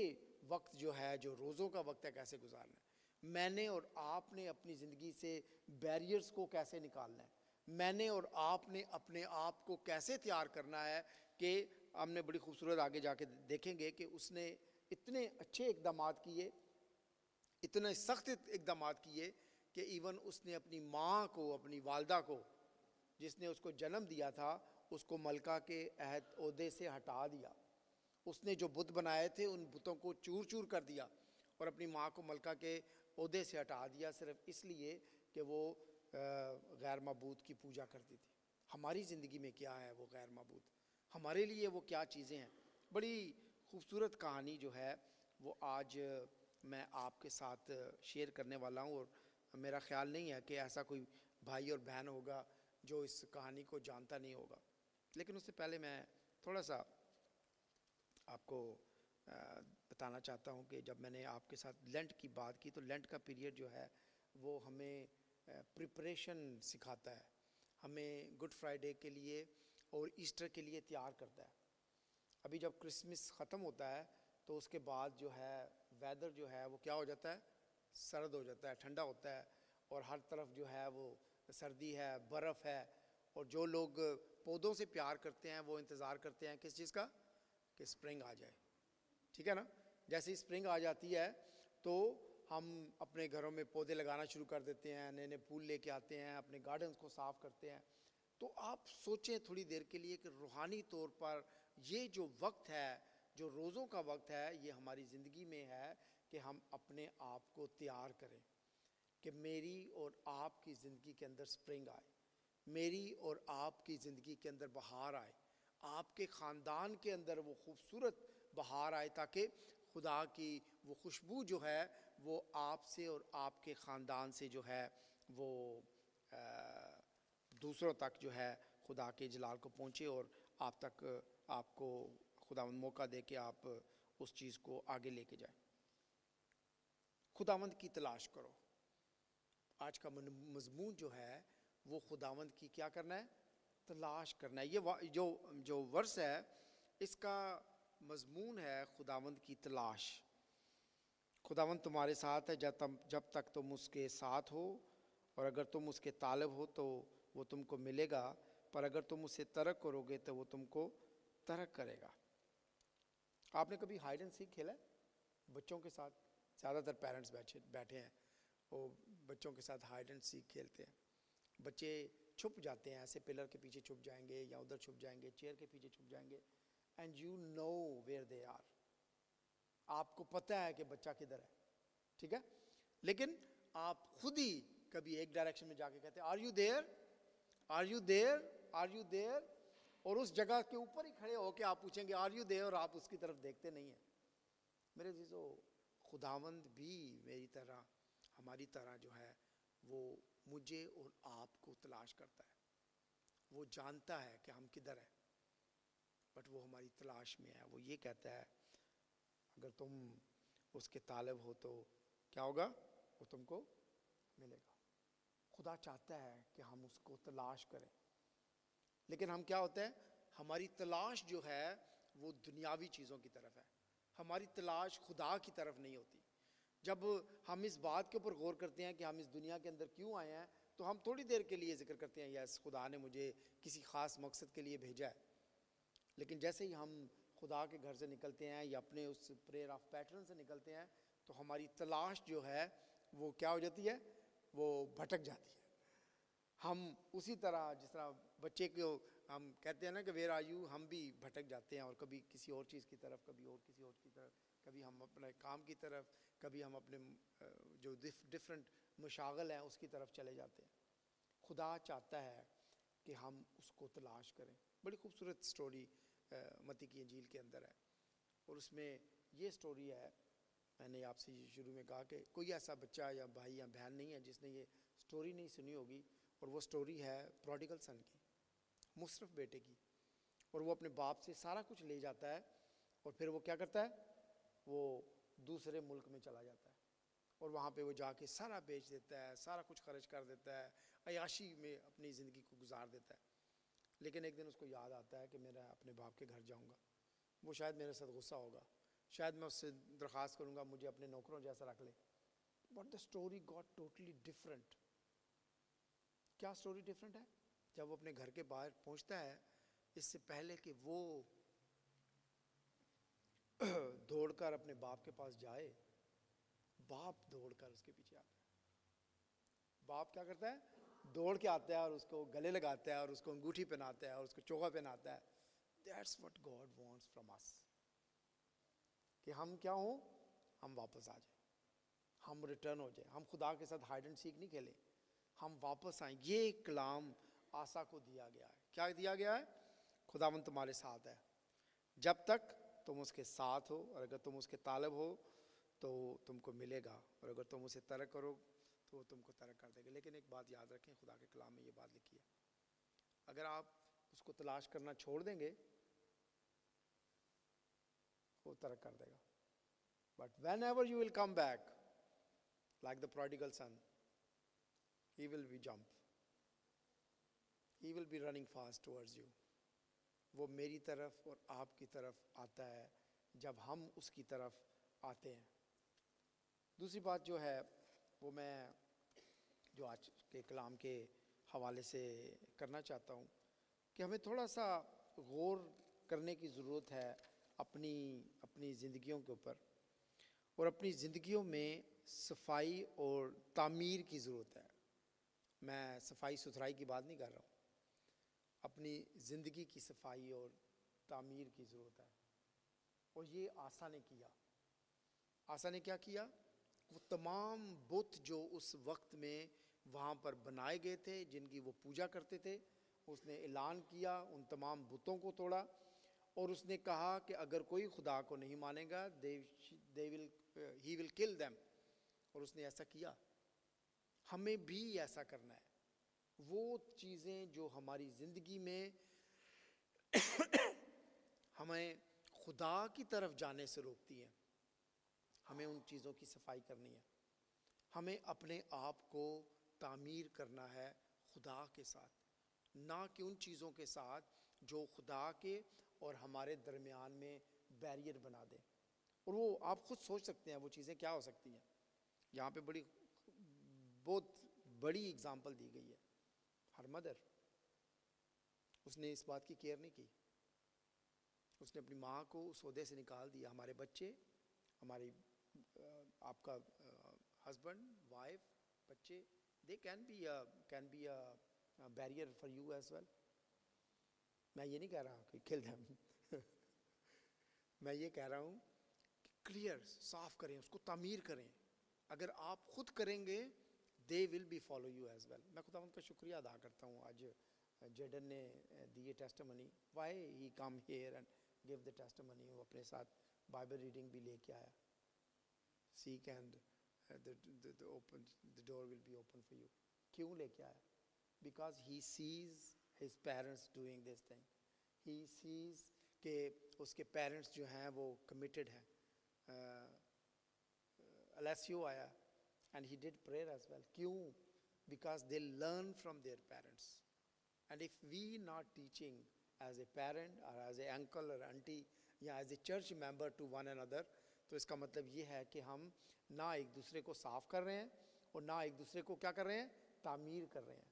वक्त जो है, जो रोज़ों का वक्त है, कैसे गुजारना है। मैंने और आपने अपनी ज़िंदगी से बैरियर्स को कैसे निकालना है। मैंने और आपने अपने आप को कैसे तैयार करना है कि हमने बड़ी खूबसूरत आगे जाके देखेंगे कि उसने इतने अच्छे इक़दाम किए, इतने सख्त इक़दाम किए कि इवन उसने अपनी माँ को, अपनी वालदा को, जिसने उसको जन्म दिया था, उसको मलका के अहद ओहदे से हटा दिया। उसने जो बुत बनाए थे उन बुतों को चूर चूर कर दिया और अपनी माँ को मलका के ओहदे से हटा दिया, सिर्फ इसलिए कि वो गैर मबूद की पूजा करती थी। हमारी ज़िंदगी में क्या है वो गैर मबूद, हमारे लिए वो क्या चीज़ें हैं। बड़ी खूबसूरत कहानी जो है वो आज मैं आपके साथ शेयर करने वाला हूँ, और मेरा ख्याल नहीं है कि ऐसा कोई भाई और बहन होगा जो इस कहानी को जानता नहीं होगा। लेकिन उससे पहले मैं थोड़ा सा आपको बताना चाहता हूँ कि जब मैंने आपके साथ लेंट की बात की, तो लेंट का पीरियड जो है वो हमें प्रिपरेशन सिखाता है, हमें गुड फ्राइडे के लिए और ईस्टर के लिए तैयार करता है। अभी जब क्रिसमस ख़त्म होता है तो उसके बाद जो है वेदर जो है वो क्या हो जाता है, सर्द हो जाता है, ठंडा होता है, और हर तरफ जो है वो सर्दी है, बर्फ़ है। और जो लोग पौधों से प्यार करते हैं वो इंतज़ार करते हैं किस चीज़ का, कि स्प्रिंग आ जाए। ठीक है ना। जैसे ही स्प्रिंग आ जाती है तो हम अपने घरों में पौधे लगाना शुरू कर देते हैं, नए नए फूल लेके आते हैं, अपने गार्डन्स को साफ़ करते हैं। तो आप सोचें थोड़ी देर के लिए कि रूहानी तौर पर ये जो वक्त है, जो रोज़ों का वक्त है, ये हमारी ज़िंदगी में है कि हम अपने आप को तैयार करें कि मेरी और आपकी ज़िंदगी के अंदर स्प्रिंग आए, मेरी और आपकी ज़िंदगी के अंदर बहार आए, आपके ख़ानदान के अंदर वो खूबसूरत बहार आए, ताकि खुदा की वो खुशबू जो है वो आपसे और आपके ख़ानदान से जो है वो दूसरों तक जो है खुदा के जलाल को पहुँचे और आप तक आपको खुदावंद मौका दे के आप उस चीज़ को आगे लेके जाएं। खुदावंद की तलाश करो। आज का मज़मून जो है वो खुदावंद की क्या करना है, तलाश करना है। ये जो वर्स है इसका मज़मून है खुदावंद की तलाश। खुदावंद तुम्हारे साथ है जब तक तुम उसके साथ हो, और अगर तुम उसके तालब हो तो वो तुमको मिलेगा, पर अगर तुम उसे तर्क करोगे तो वो तुमको तर्क करेगा। आपने कभी हाइड एंड सीक खेला है बच्चों के साथ? ज़्यादातर पेरेंट्स बैठे हैं, वो बच्चों के साथ हाइड एंड सीक खेलते हैं। बच्चे छुप जाते हैं, ऐसे पिलर के पीछे छुप जाएंगे या उधर छुप जाएंगे, चेयर के पीछे छुप जाएंगे, and you know where they are. आपको पता है कि बच्चा किधर है, ठीक है, लेकिन आप खुद ही कभी एक डायरेक्शन में जाके कहते हैं are you there, are you there, are you there, और उस जगह के ऊपर ही खड़े होकर आप पूछेंगे आर यू देयर, और आप उसकी तरफ देखते नहीं हैं। मेरे अज़ीज़ों, खुदावंद भी मेरी तरह, हमारी तरह जो है वो मुझे और आपको तलाश करता है। वो जानता है कि हम किधर हैं, बट वो हमारी तलाश में है। वो ये कहता है अगर तुम उसके तालब हो तो क्या होगा, वो तुमको मिलेगा। खुदा चाहता है कि हम उसको तलाश करें, लेकिन हम क्या होते हैं, हमारी तलाश जो है वो दुनियावी चीज़ों की तरफ है, हमारी तलाश खुदा की तरफ नहीं होती। जब हम इस बात के ऊपर गौर करते हैं कि हम इस दुनिया के अंदर क्यों आए हैं, तो हम थोड़ी देर के लिए जिक्र करते हैं यस खुदा ने मुझे किसी ख़ास मकसद के लिए भेजा है। लेकिन जैसे ही हम खुदा के घर से निकलते हैं या अपने उस प्रेयर ऑफ पैटर्न से निकलते हैं तो हमारी तलाश जो है वो क्या हो जाती है, वो भटक जाती है। हम उसी तरह जिस तरह बच्चे को हम कहते हैं ना कि वेयर आर यू, हम भी भटक जाते हैं और कभी किसी और चीज़ की तरफ, कभी और किसी और की तरफ, कभी हम अपने काम की तरफ, कभी हम अपने जो डिफरेंट मशागल हैं उसकी तरफ चले जाते हैं। खुदा चाहता है कि हम उसको तलाश करें। बड़ी खूबसूरत स्टोरी मत्ती की इंजील के अंदर है और उसमें ये स्टोरी है, मैंने आपसे शुरू में कहा कि कोई ऐसा बच्चा या भाई या बहन नहीं है जिसने ये स्टोरी नहीं सुनी होगी, और वो स्टोरी है प्रोडिगल सन की, मुसरफ बेटे की। और वो अपने बाप से सारा कुछ ले जाता है और फिर वो क्या करता है, वो दूसरे मुल्क में चला जाता है और वहाँ पे वो जाके सारा बेच देता है, सारा कुछ खर्च कर देता है, अयाशी में अपनी ज़िंदगी को गुजार देता है। लेकिन एक दिन उसको याद आता है कि मैं अपने बाप के घर जाऊँगा, वो शायद मेरे साथ गुस्सा होगा, शायद मैं उससे दरख्वास्त करूँगा मुझे अपने नौकरों जैसा रख ले। But the story got totally different. क्या स्टोरी डिफरेंट है? जब वो अपने घर के बाहर पहुँचता है, इससे पहले कि वो दौड़कर अपने बाप के पास जाए, बाप दौड़कर उसके पीछे आता है। बाप क्या करता है, दौड़ के आता है और उसको गले लगाता है और उसको अंगूठी पहनाता है और उसको चोगा पहनाता है। That's what God wants from us, कि हम क्या हों, हम वापस आ जाए, हम रिटर्न हो जाए, हम खुदा के साथ हाइड एंड सीक नहीं खेलें, हम वापस आए। ये कलाम आसा को दिया गया है। क्या दिया गया है? खुदावंद तुम्हारे साथ है जब तक तुम उसके साथ हो, और अगर तुम उसके तालब हो तो तुमको मिलेगा, और अगर तुम उसे तरक करो तो वो तुमको तरक कर देगा। लेकिन एक बात याद रखें, खुदा के कलाम में ये बात लिखी है, अगर आप उसको तलाश करना छोड़ देंगे वो तरक कर देगा। But when ever you will come back like the prodigal sun, he will be jump, he will be running fast towards you। वो मेरी तरफ और आपकी तरफ आता है जब हम उसकी तरफ आते हैं। दूसरी बात जो है वो मैं जो आज के कलाम के हवाले से करना चाहता हूँ कि हमें थोड़ा सा गौर करने की ज़रूरत है अपनी ज़िंदगियों के ऊपर, और अपनी ज़िंदगियों में सफाई और तामीर की ज़रूरत है। मैं सफाई सुथराई की बात नहीं कर रहा हूँ, अपनी ज़िंदगी की सफाई और तामीर की ज़रूरत है। और ये आसा ने किया। आसा ने क्या किया? वो तमाम बुत जो उस वक्त में वहाँ पर बनाए गए थे, जिनकी वो पूजा करते थे, उसने ऐलान किया, उन तमाम बुतों को तोड़ा और उसने कहा कि अगर कोई खुदा को नहीं मानेगा ही विल किल देम। और उसने ऐसा किया। हमें भी ऐसा करना है। वो चीज़ें जो हमारी ज़िंदगी में हमें खुदा की तरफ जाने से रोकती हैं, हमें उन चीज़ों की सफाई करनी है। हमें अपने आप को तामीर करना है खुदा के साथ, ना कि उन चीज़ों के साथ जो खुदा के और हमारे दरमियान में बैरियर बना दें। और वो आप खुद सोच सकते हैं वो चीज़ें क्या हो सकती हैं। यहाँ पे बहुत बड़ी एग्जाम्पल दी गई है। हर मदर, उसने इस बात की केयर नहीं की। उसने अपनी माँ को उस ओहदे से निकाल दिया। हमारे बच्चे, हमारी आपका हस्बैंड, वाइफ, बच्चे, they can be a barrier for you as well. मैं ये नहीं कह रहा कि किल देम मैं ये कह रहा हूँ कि क्लियर, साफ करें, उसको तामीर करें। अगर आप खुद करेंगे, they will be follow you as well. मैं खुदा उनका शुक्रिया अदा करता हूँ। आज जेडन ने दिए testimony, why he come here and give the testimony. वो अपने साथ बाइबल रीडिंग भी लेके आया। Seek and the door will be open for you। क्यों लेके आया? Because he sees his parents doing this thing। he sees कि उसके parents जो हैं वो committed हैं। Alessio आया and he did prayer as well। क्यों? Because they learn from their parents। and if we not teaching as a parent or as a uncle or auntie या as a church member to one another, तो इसका मतलब ये है कि हम ना एक दूसरे को साफ कर रहे हैं और ना एक दूसरे को क्या कर रहे हैं, तामीर कर रहे हैं।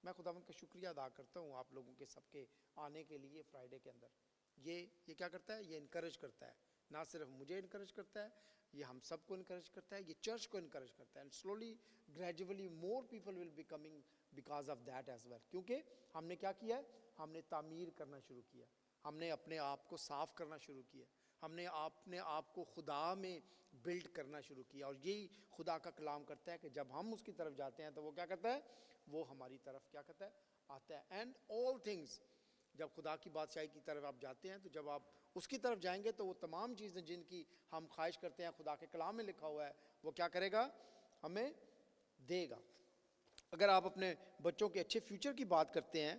मैं खुदावंद का शुक्रिया अदा करता हूँ आप लोगों के सबके आने के लिए फ्राइडे के अंदर। ये क्या करता है? ये इनकरेज करता है, ना सिर्फ मुझे इनकरेज करता है, ये हम सबको इनकरेज करता है, ये चर्च को इनकरेज करता है। And slowly gradually more people will be coming because of that as well. क्योंकि हमने क्या किया है? हमने तामीर करना शुरू किया, हमने अपने आप को साफ करना शुरू किया, हमने अपने आप को खुदा में बिल्ड करना शुरू किया। और यही खुदा का कलाम करता है कि जब हम उसकी तरफ जाते हैं तो वो क्या करता है? वो हमारी तरफ क्या करता है? आता है। एंड ऑल थिंग्स, जब खुदा की बादशाही की तरफ आप जाते हैं, तो जब आप उसकी तरफ जाएंगे तो वो तमाम चीज़ें जिनकी हम ख्वाहिश करते हैं, खुदा के कलाम में लिखा हुआ है, वो क्या करेगा? हमें देगा। अगर आप अपने बच्चों के अच्छे फ्यूचर की बात करते हैं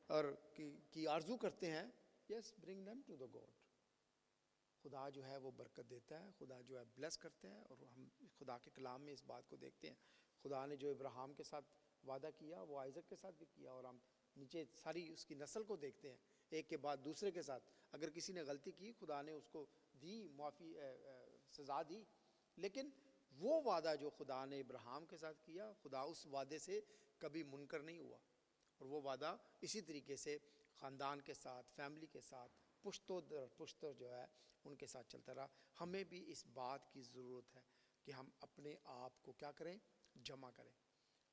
और की आरजू करते हैं, yes, bring them to the God. खुदा जो है वो बरकत देता है, खुदा जो है ब्लेस करता है। और हम खुदा के कलाम में इस बात को देखते हैं। खुदा ने जो इब्राहिम के साथ वादा किया वो आइज़क के साथ भी किया। और हम नीचे सारी उसकी नस्ल को देखते हैं, एक के बाद दूसरे के साथ। अगर किसी ने गलती की, खुदा ने उसको दी माफ़ी, सज़ा दी। लेकिन वो वादा जो खुदा ने इब्राहिम के साथ किया, खुदा उस वादे से कभी मुनकर नहीं हुआ। और वो वादा इसी तरीके से ख़ानदान के साथ, फैमिली के साथ, पुश्तों दर पुश्तों जो है उनके साथ चलता रहा। हमें भी इस बात की ज़रूरत है कि हम अपने आप को क्या करें? जमा करें,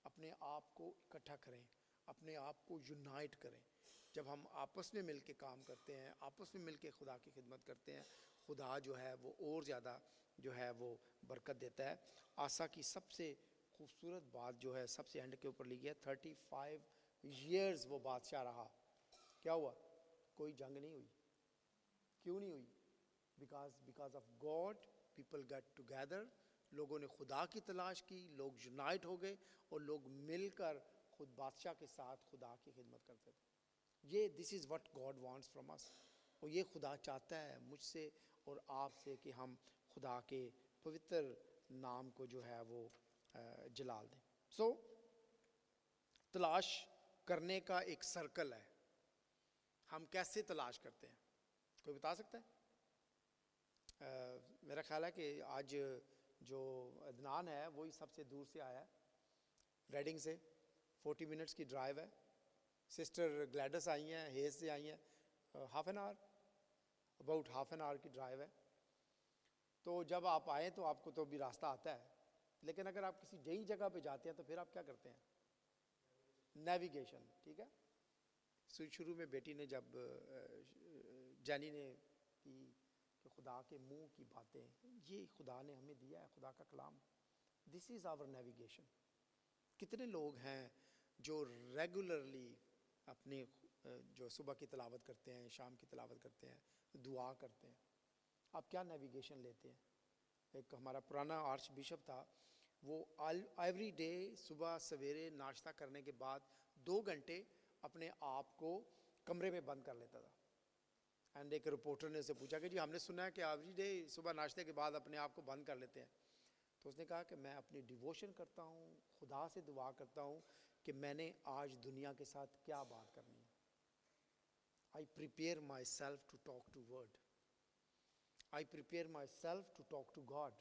अपने आप को इकट्ठा करें, अपने आप को यूनाइट करें। जब हम आपस में मिल के काम करते हैं, आपस में मिल के खुदा की खिदमत करते हैं, खुदा जो है वो और ज़्यादा जो है वो बरकत देता है। आसा की सबसे खूबसूरत बात जो है सबसे एंड के ऊपर लिखी है, 35 ईयर्स वो बादशाह रहा। क्या हुआ? कोई जंग नहीं हुई। क्यों नहीं हुई? Because of God people get together. लोगों ने खुदा की तलाश की, लोग यूनाइट हो गए और लोग मिलकर खुद बादशाह के साथ खुदा की खिदमत करते थे। ये this is what God wants from us. और ये खुदा चाहता है मुझसे और आपसे कि हम खुदा के पवित्र नाम को जो है वो जलाल दें। सो तलाश करने का एक सर्कल है। हम कैसे तलाश करते हैं? कोई बता सकता है? मेरा ख्याल है कि आज जो अदनान है वही सबसे दूर से आया है, रेडिंग से 40 मिनट्स की ड्राइव है। सिस्टर ग्लैडस आई हैं, हेज से आई हैं, half an hour, about half an hour की ड्राइव है। तो जब आप आए तो आपको तो भी रास्ता आता है, लेकिन अगर आप किसी नई जगह पे जाते हैं तो फिर आप क्या करते हैं? नेविगेशन, ठीक है। शुरू में बेटी ने जब जैनी ने की कि खुदा के मुंह की बातें, ये खुदा ने हमें दिया है, खुदा का कलाम, दिस इज़ आवर नेविगेशन। कितने लोग हैं जो रेगुलरली अपने जो सुबह की तिलावत करते हैं, शाम की तिलावत करते हैं, दुआ करते हैं? आप क्या नेविगेशन लेते हैं? एक हमारा पुराना आर्च बिशप था, वो एवरी डे सुबह सवेरे नाश्ता करने के बाद 2 घंटे अपने आप को कमरे में बंद कर लेता था। एंड एक रिपोर्टर ने उसे पूछा कि जी हमने सुना है कि एवरी डे सुबह नाश्ते के बाद अपने आप को बंद कर लेते हैं। तो उसने कहा कि मैं अपनी डिवोशन करता हूँ, खुदा से दुआ करता हूँ कि मैंने आज दुनिया के साथ क्या बात करनी है। I prepare myself to talk to word, I prepare myself to talk to God.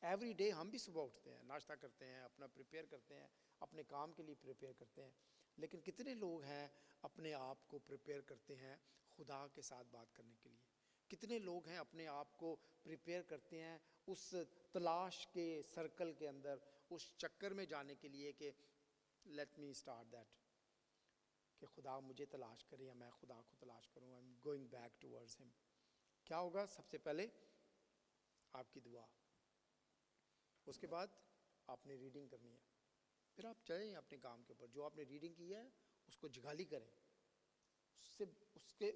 Every day हम भी सुबह उठते हैं, नाश्ता करते हैं, अपना प्रिपेयर करते हैं, अपने काम के लिए प्रिपेयर करते हैं। लेकिन कितने लोग हैं अपने आप को प्रिपेयर करते हैं खुदा के साथ बात करने के लिए? कितने लोग हैं अपने आप को प्रिपेयर करते हैं उस तलाश के सर्कल के अंदर, उस चक्कर में जाने के लिए कि लेट मी स्टार्ट दैट, कि खुदा मुझे तलाश करे या मैं खुदा को तलाश करूँ। I am going back towards him. क्या होगा? सबसे पहले आपकी दुआ, उसके बाद आपने रीडिंग करनी है, फिर आप चलें अपने काम के ऊपर। जो आपने रीडिंग की है उसको जगाली करें,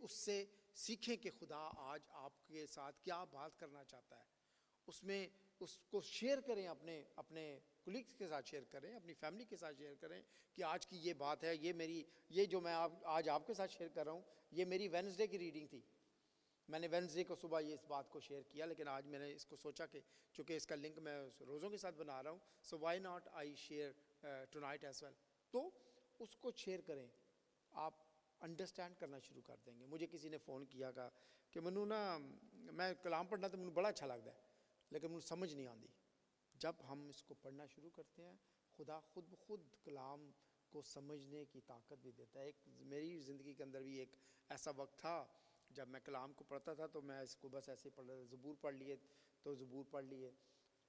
उससे सीखें कि खुदा आज आपके साथ क्या बात करना चाहता है। उसमें उसको शेयर करें, अपने कुलीग्स के साथ शेयर करें, अपनी फैमिली के साथ शेयर करें कि आज की ये बात है, ये जो मैं आज आपके साथ शेयर कर रहा हूँ, ये मेरी वेडनेसडे की रीडिंग थी। मैंने वेडनेसडे को सुबह ये इस बात को शेयर किया, लेकिन आज मैंने इसको सोचा कि चूँकि इसका लिंक मैं रोज़ों के साथ बना रहा हूँ, so why not I share tonight as well. तो उसको शेयर करें, आप अंडरस्टैंड करना शुरू कर देंगे। मुझे किसी ने फ़ोन किया कि मैनू ना, मैं कलाम पढ़ना तो मैनू बड़ा अच्छा लगता है, लेकिन मैनू समझ नहीं आती। जब हम इसको पढ़ना शुरू करते हैं, खुदा खुद कलाम को समझने की ताकत भी देता है। एक मेरी ज़िंदगी के अंदर भी एक ऐसा वक्त था जब मैं कलाम को पढ़ता था तो मैं इसको बस ऐसे ही पढ़ रहा था, ज़बूर पढ़ लिए तो ज़बूर पढ़ लिए,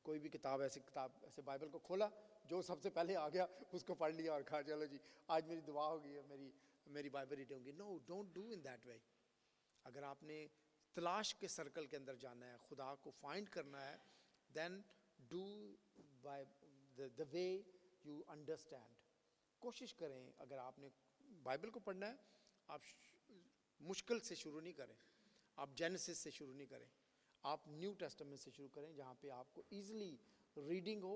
कोई भी किताब ऐसे बाइबल को खोला, जो सबसे पहले आ गया उसको पढ़ लिया और कहा चलो जी आज मेरी दुआ होगी, मेरी बाइबल रीडिंग होगी। No, don't do in that way. अगर आपने तलाश के सर्कल के अंदर जाना है, खुदा को फाइंड करना है, then do by the way you understand. कोशिश करें, अगर आपने बाइबल को पढ़ना है, आप मुश्किल से शुरू नहीं करें, आप जेनेसिस से शुरू नहीं करें, आप न्यू टेस्टामेंट से शुरू करें, जहाँ पे आपको ईजिली रीडिंग हो,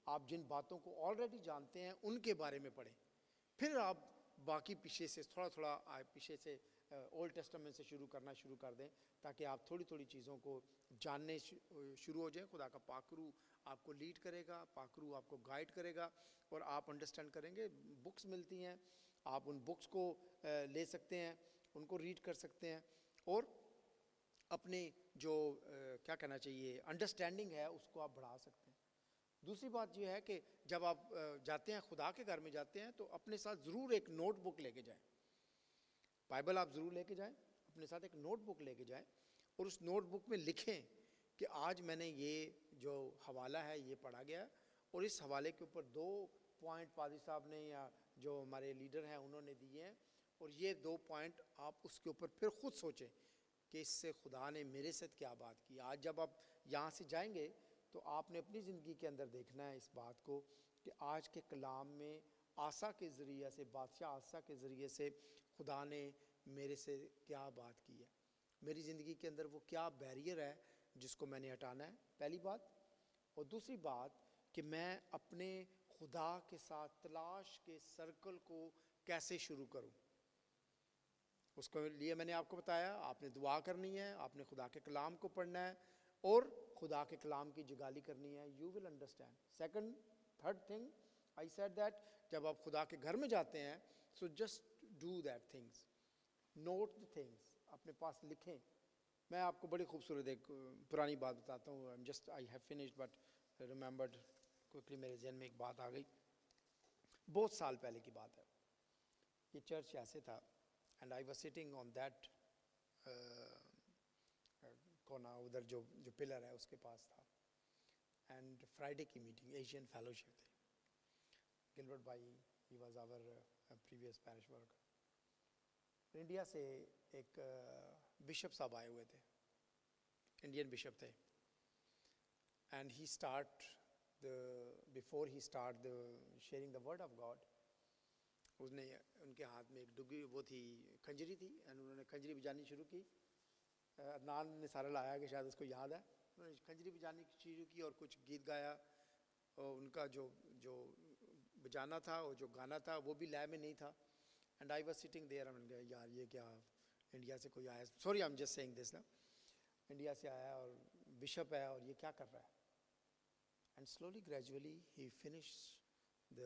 आप जिन बातों को ऑलरेडी जानते हैं उनके बारे में पढ़ें। फिर आप बाकी पीछे से थोड़ा पीछे से ओल्ड टेस्टामेंट से शुरू कर दें, ताकि आप थोड़ी थोड़ी चीज़ों को जानने शुरू हो जाएं। खुदा का पाकरू आपको लीड करेगा, पाकरू आपको गाइड करेगा और आप अंडरस्टैंड करेंगे। बुक्स मिलती हैं, आप उन बुक्स को ले सकते हैं, उनको रीड कर सकते हैं और अपने जो क्या कहना चाहिए अंडरस्टैंडिंग है उसको आप बढ़ा सकते हैं। दूसरी बात यह है कि जब आप जाते हैं, खुदा के घर में जाते हैं, तो अपने साथ ज़रूर एक नोटबुक लेके जाएं। बाइबल आप ज़रूर लेके जाएं, अपने साथ एक नोटबुक लेके जाएं और उस नोटबुक में लिखें कि आज मैंने ये जो हवाला है ये पढ़ा गया, और इस हवाले के ऊपर 2 पॉइंट पादी साहब ने या जो हमारे लीडर हैं उन्होंने दिए हैं, और ये 2 पॉइंट आप उसके ऊपर फिर खुद सोचें कि इससे खुदा ने मेरे साथ क्या बात की। आज जब आप यहाँ से जाएंगे तो आपने अपनी ज़िंदगी के अंदर देखना है इस बात को कि आज के कलाम में आसा के ज़रिए से, बादशाह आसा के ज़रिए से खुदा ने मेरे से क्या बात की है, मेरी ज़िंदगी के अंदर वो क्या बैरियर है जिसको मैंने हटाना है, पहली बात। और दूसरी बात कि मैं अपने खुदा के साथ तलाश के सर्कल को कैसे शुरू करूं, उसके लिए मैंने आपको बताया आपने दुआ करनी है, आपने खुदा के कलाम को पढ़ना है और खुदा के कलाम की जगाली करनी है। You will understand. Second, third thing I said that जब आप खुदा के घर में जाते हैं, so just do that things, note the things, अपने पास लिखें। मैं आपको बड़ी खूबसूरत एक पुरानी बात बताता हूँ। I have finished but remembered quickly, मेरे जहन में एक बात आ गई, बहुत साल पहले की बात है। ये चर्च ऐसे था and I was sitting on that कोना, उधर जो पिलर है उसके पास था, एंड फ्राइडे की मीटिंग एशियन फेलोशिप थी। गिलबर्ट भाई, he was our previous parish worker. India से एक बिशप साहब आए हुए थे, इंडियन बिशप थे, and he before he start the sharing the word of God, उसने उनके हाथ में एक डुगी वो थी, खंजरी थी, एंड उन्होंने खंजरी बजानी शुरू की। अदनान ने सारा लाया कि शायद उसको याद है, उन्होंने खंजरी बजानी शुरू की और कुछ गीत गाया, और उनका जो बजाना था और जो गाना था वो भी लय में नहीं था। And I was sitting there, and यार ये क्या इंडिया से कोई आया, sorry I am just saying this ना, इंडिया से आया और बिशप है और ये क्या कर रहा है। And slowly gradually he finished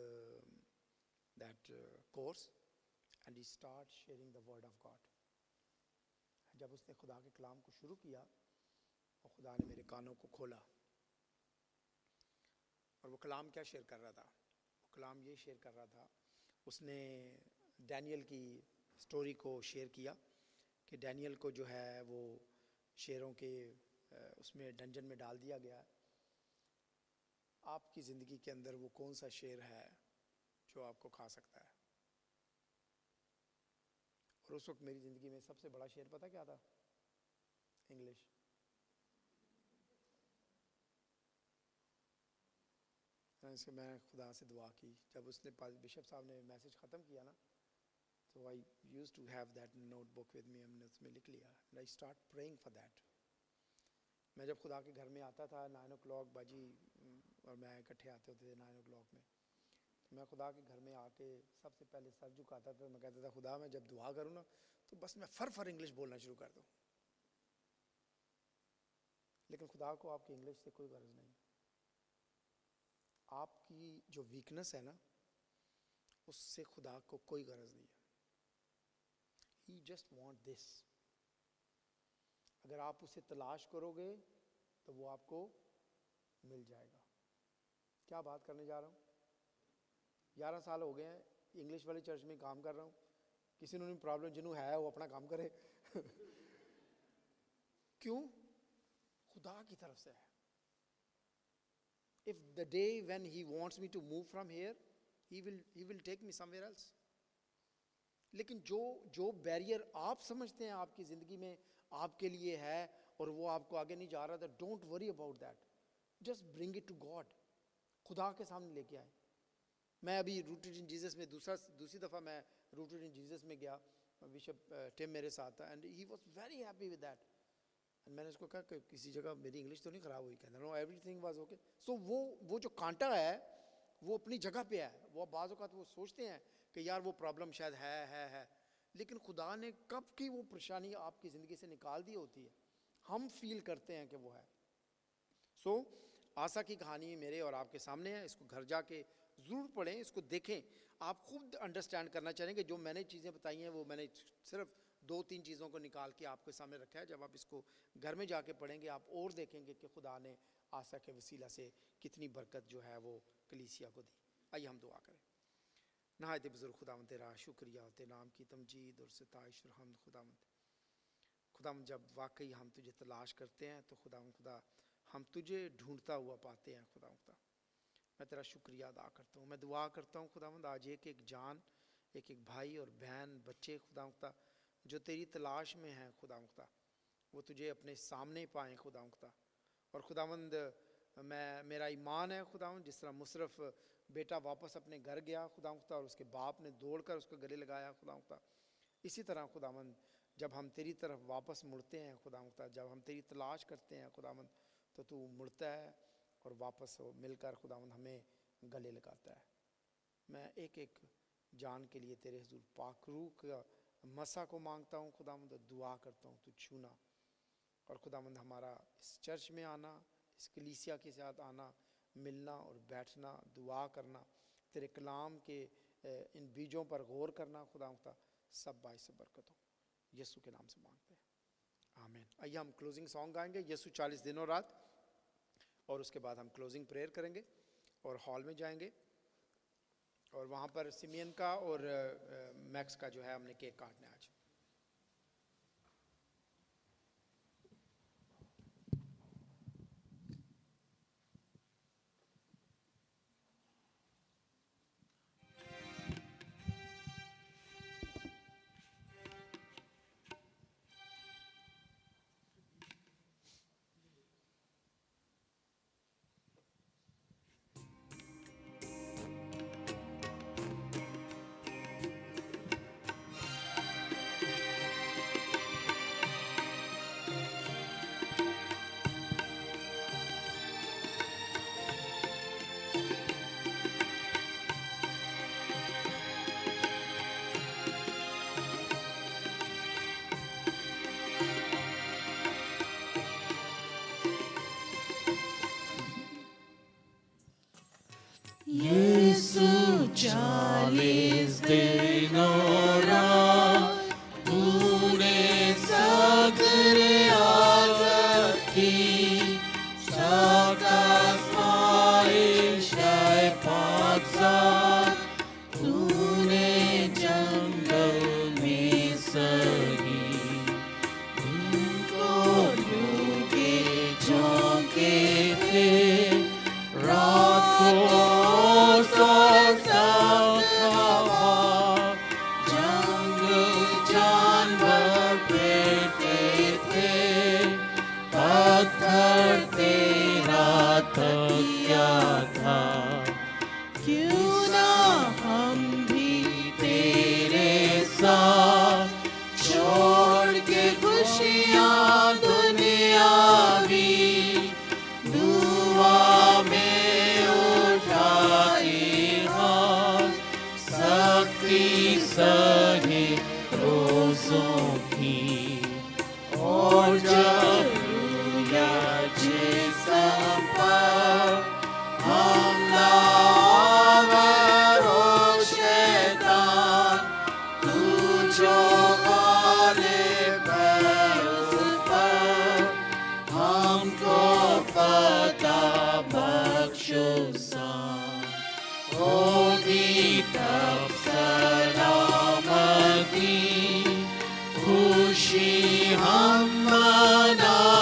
that course and he start sharing the word of God. जब उसने खुदा के कलाम को शुरू किया और खुदा ने मेरे कानों को खोला, और वो कलाम क्या शेयर कर रहा था, वो कलाम ये शेयर कर रहा था, उसने डैनियल की स्टोरी को शेयर किया कि डैनियल को जो है वो शेरों के उसमें डंजन में डाल दिया गया। आपकी ज़िंदगी के अंदर वो कौन सा शेर है जो आपको खा सकता है? और उस वक्त मेरी ज़िंदगी में सबसे बड़ा शेर पता क्या था? इंग्लिश। इसके मैं खुदा से दुआ की, जब उसने बिशप साहब ने मैसेज ख़त्म किया ना, तो I used to have that notebook with me, हमने उसमें लिख लिया, and I start praying for that. मैं जब खुदा के घर में आता था 9 o'clock, बाजी और मैं इकट्ठे आते होते थे 9 o'clock में, तो मैं खुदा के घर में आके सबसे पहले सर झुकाता था। मैं कहता था खुदा मैं जब दुआ करूँ ना तो बस मैं फर इंग्लिश बोलना शुरू कर दूँ। लेकिन खुदा को आपकी इंग्लिश से कोई गर्ज नहीं। आपकी जो वीकनेस है ना उससे खुदा को कोई गर्ज नहीं है। He just want this। अगर आप उसे तलाश करोगे तो वो आपको मिल जाएगा। क्या बात करने जा रहा हूँ? 11 साल हो गए हैं इंग्लिश वाली चर्च में काम कर रहा हूँ। किसी ने प्रॉब्लम जिन्हों है वो अपना काम करे क्यों? खुदा की तरफ से है. If the day when he wants me to move from here, he will take me somewhere else. लेकिन जो बैरियर आप समझते हैं आपकी ज़िंदगी में आपके लिए है और वो आपको आगे नहीं जा रहा, don't worry about that, just bring it to God. खुदा के सामने लेके आए. मैं अभी रूटेड इन जीसस में दूसरी दफ़ा मैं रूटेड इन जीसस में गया, बिशप टिम मेरे साथ था, and he was very happy with that. And मैंने उसको कहा कि किसी जगह मेरी इंग्लिश तो नहीं ख़राब हुई? कहता नो, एवरीथिंग वाज ओके. सो वो जो कांटा है वो अपनी जगह पे है. वो बाज़ औक़ात वो सोचते हैं कि यार वो प्रॉब्लम शायद है, लेकिन खुदा ने कब की वो परेशानी आपकी ज़िंदगी से निकाल दी होती है, हम फील करते हैं कि वो है. सो आशा की कहानी मेरे और आपके सामने है. इसको घर जाके ज़रूर पढ़ें, इसको देखें. आप खुद अंडरस्टैंड करना चाहेंगे. जो मैंने चीज़ें बताई हैं वो मैंने सिर्फ 2-3 चीज़ों को निकाल के आपके सामने रखा है. जब आप इसको घर में जाके पढ़ेंगे आप और देखेंगे कि खुदा ने आशा के वसीला से कितनी बरकत जो है वो कलीसिया को दी. आइए हम दुआ करें. नहायत बुज़ुर्ग खुदावंद तेरा शुक्रिया, तेरे नाम की तमजीद और सिताइश और हमद. खुदावंद जब वाकई हम तुझे तलाश करते हैं तो खुदा हम तुझे ढूंढता हुआ पाते हैं. खुदा मैं तेरा शुक्रिया अदा करता हूँ. मैं दुआ करता हूँ खुदावंद आज एक जान, एक भाई और बहन, बच्चे खुदा जो तेरी तलाश में हैं खुदा वो तुझे अपने सामने पाएँ खुदा. और खुदावंद मेरा ईमान है खुदावंद, जिस तरह मुशर्रफ बेटा वापस अपने घर गया खुदा और उसके बाप ने दौड़कर उसको गले लगाया खुदा, इसी तरह खुदावंद जब हम तेरी तरफ वापस मुड़ते हैं खुदा, जब हम तेरी तलाश करते हैं खुदावंद, तो तू मुड़ता है और वापस मिलकर खुदावंद हमें गले लगाता है. मैं एक जान के लिए तेरे हुजूर पाक रूह का मसा को मांगता हूँ खुदावंद, दुआ करता हूँ तू छूना. और खुदावंद हमारा इस चर्च में आना, इस कलीसिया के साथ आना, मिलना और बैठना, दुआ करना, तेरे कलाम के इन बीजों पर गौर करना खुदा, सब बाइस बरकत हो. यीशु के नाम से मांगते हैं, आमीन. आइए हम क्लोजिंग सॉन्ग गाएंगे, यीशु 40 दिनों रात, और उसके बाद हम क्लोजिंग प्रेयर करेंगे और हॉल में जाएंगे और वहाँ पर सिमियन का और मैक्स का जो है हमने केक काटना है आज. यीशु 40 दिनों रात तूने सगरे आज़ाद की, सबका ख्वाहिश है पाकज़ाद, तूने जंगल में सही, उनको लूगे झोंके थे, रात को खुशी हम मना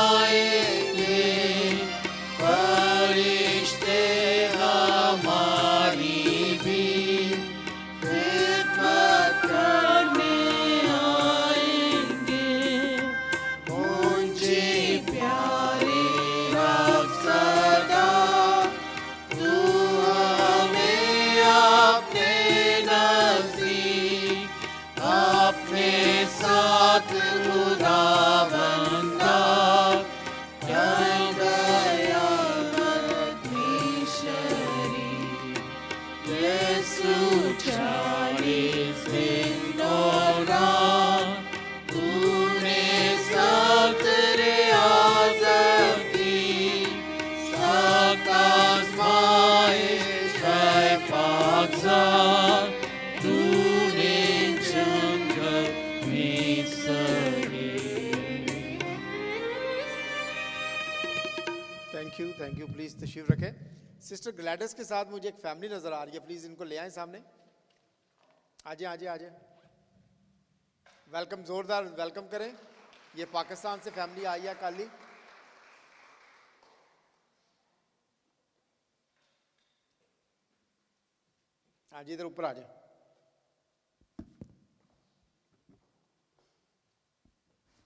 थैंक यू। प्लीज़ तशरीफ रखें। सिस्टर ग्लैडस के साथ मुझे एक फैमिली नज़र आ रही है, प्लीज़ इनको ले आएं सामने। आजे आजे आजे, वेलकम, ज़ोरदार वेलकम करें। ये पाकिस्तान से फैमिली आई है काली। हाँ जी, इधर ऊपर आ जाए।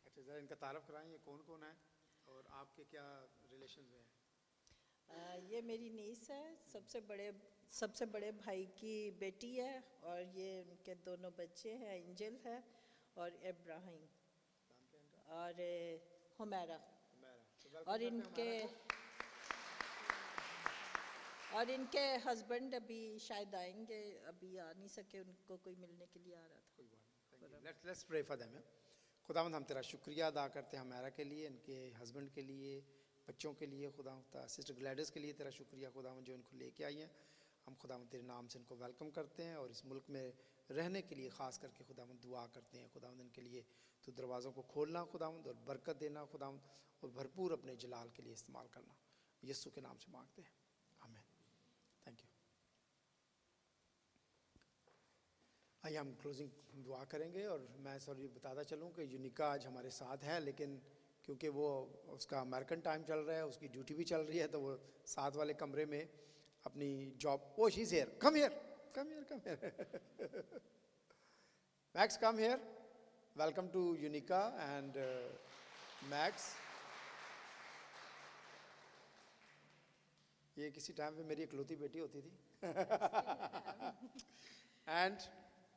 अच्छा, ज़रा इनका तारफ़ कराएं, ये कौन कौन है और आपके क्या रिलेशन में है? ये मेरी नीस है, सबसे बड़े भाई की बेटी है, और ये उनके दोनों बच्चे हैं, एंजल है और इब्राहिम और हुमैरा। और इनके हस्बैंड अभी शायद आएंगे, अभी आ नहीं सके, उनको कोई मिलने के लिए आ रहा था। Let's pray for them. खुदावंद हम तेरा शुक्रिया अदा करते हैं हमारा के लिए, इनके हस्बैंड के लिए, बच्चों के लिए, खुदावंद सिस्टर ग्लैडस के लिए तेरा शुक्रिया खुदावंद जो इनको लेके आई हैं। हम खुदावंद तेरे नाम से इनको वेलकम करते हैं और इस मुल्क में रहने के लिए ख़ास करके खुदावंद दुआ करते हैं। खुदावंद इनके लिए तो दरवाज़ों को खोलना खुदावंद, और बरकत देना खुदावंद, और भरपूर अपने जलाल के लिए इस्तेमाल करना। यीशु के नाम से मांगते हैं, आमीन। Thank you. आइए हम क्लोजिंग दुआ करेंगे। और मैं सॉरी बताता चलूँ कि यूनिका आज हमारे साथ है, लेकिन क्योंकि वो उसका अमेरिकन टाइम चल रहा है, उसकी ड्यूटी भी चल रही है, तो वो साथ वाले कमरे में अपनी job, oh she is here, come here, come here, come here, Max come here, welcome to Unica and Max. ये किसी टाइम पे मेरी इकलौती बेटी होती थी। And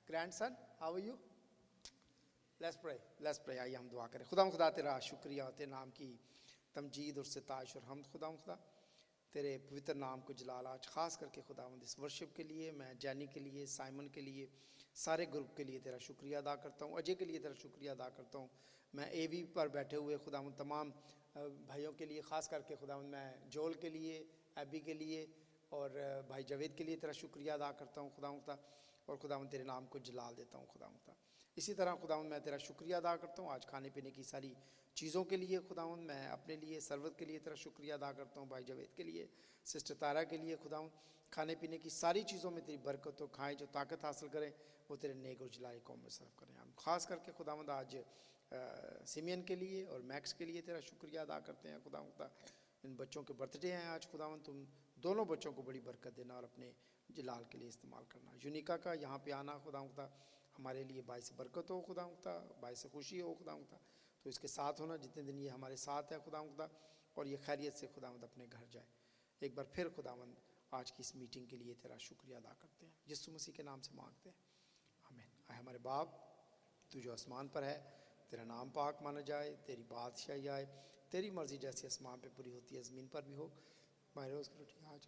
grandson, how are you? Let's pray. आइए हम दुआ करें। खुदा तेरा शुक्रिया, तेरे नाम की तमजीद और सिताइश और हमद खुदा तेरे पवित्र नाम को जलाल आज ख़ास करके खुदावंद इस वर्शिप के लिए, मैं जैनी के लिए, साइमन के लिए, सारे ग्रुप के लिए तेरा शुक्रिया अदा करता हूँ, अजय के लिए तेरा शुक्रिया अदा करता हूँ। मैं एवी पर बैठे हुए खुदावंद तमाम भाइयों के लिए, ख़ास करके खुदावंद मैं जोल के लिए, एबी के लिए और भाई जावेद के लिए तेरा शुक्रिया अदा करता हूँ खुदा, और खुदावंद तेरे नाम को जलाल देता हूँ खुदा। इसी तरह खुदावंद मैं तेरा शुक्रिया अदा करता हूँ आज खाने पीने की सारी चीज़ों के लिए खुदावंद, मैं अपने लिए सरवत के लिए तेरा शुक्रिया अदा करता हूँ, भाई जावेद के लिए, सिस्टर तारा के लिए खुदावंद, खाने पीने की सारी चीज़ों में तेरी बरकत हो, खाएँ जो ताकत हासिल करें वो तेरे नेक और जलाली कौम में सर्व करें। हम ख़ास करके खुदावंद आज सिमियन के लिए और मैक्स के लिए तेरा शुक्रिया अदा करते हैं खुदा। इन बच्चों के बर्थडे हैं आज खुदावंद, तुम दोनों बच्चों को बड़ी बरकत देना और अपने जलाल के लिए इस्तेमाल करना। यूनिका का यहाँ पे आना खुदा हमारे लिए बाइस बरकत हो खुदा, बाइस खुशी हो खुदा, तो इसके साथ होना जितने दिन ये हमारे साथ है खुदा, और ये खैरियत से खुदावंद अपने घर जाए। एक बार फिर खुदावंद आज की इस मीटिंग के लिए तेरा शुक्रिया अदा करते हैं, यीशु मसीह के नाम से मांगते हैं, आमीन। आए हमारे बाप तू जो आसमान पर है, तेरा नाम पाक माना जाए, तेरी बादशाही आए, तेरी मर्ज़ी जैसी आसमान पे पूरी होती है ज़मीन पर भी हो। हमारे रोज़ की रोटी आज,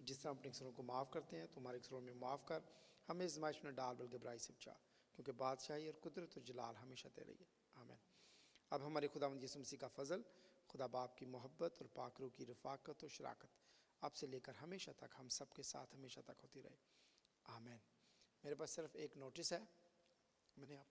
जिस तरह अपने अक्सरों को माफ़ करते हैं तुम्हारे अक्सरों में माफ़ कर, हमें आज़माइश में डाल बल्कि बुराई से बचा, क्योंकि बादशाही और कुदरत और जलाल हमेशा तेरी है, आमीन। अब हमारे खुदावंद यीशु मसीह का फ़ज़ल, खुदा बाप की मोहब्बत और पाक रूह की रफ़ाकत और शराकत अब से लेकर हमेशा तक हम सब के साथ हमेशा तक होती रहे, आमीन। मेरे पास सिर्फ एक नोटिस है, मैंने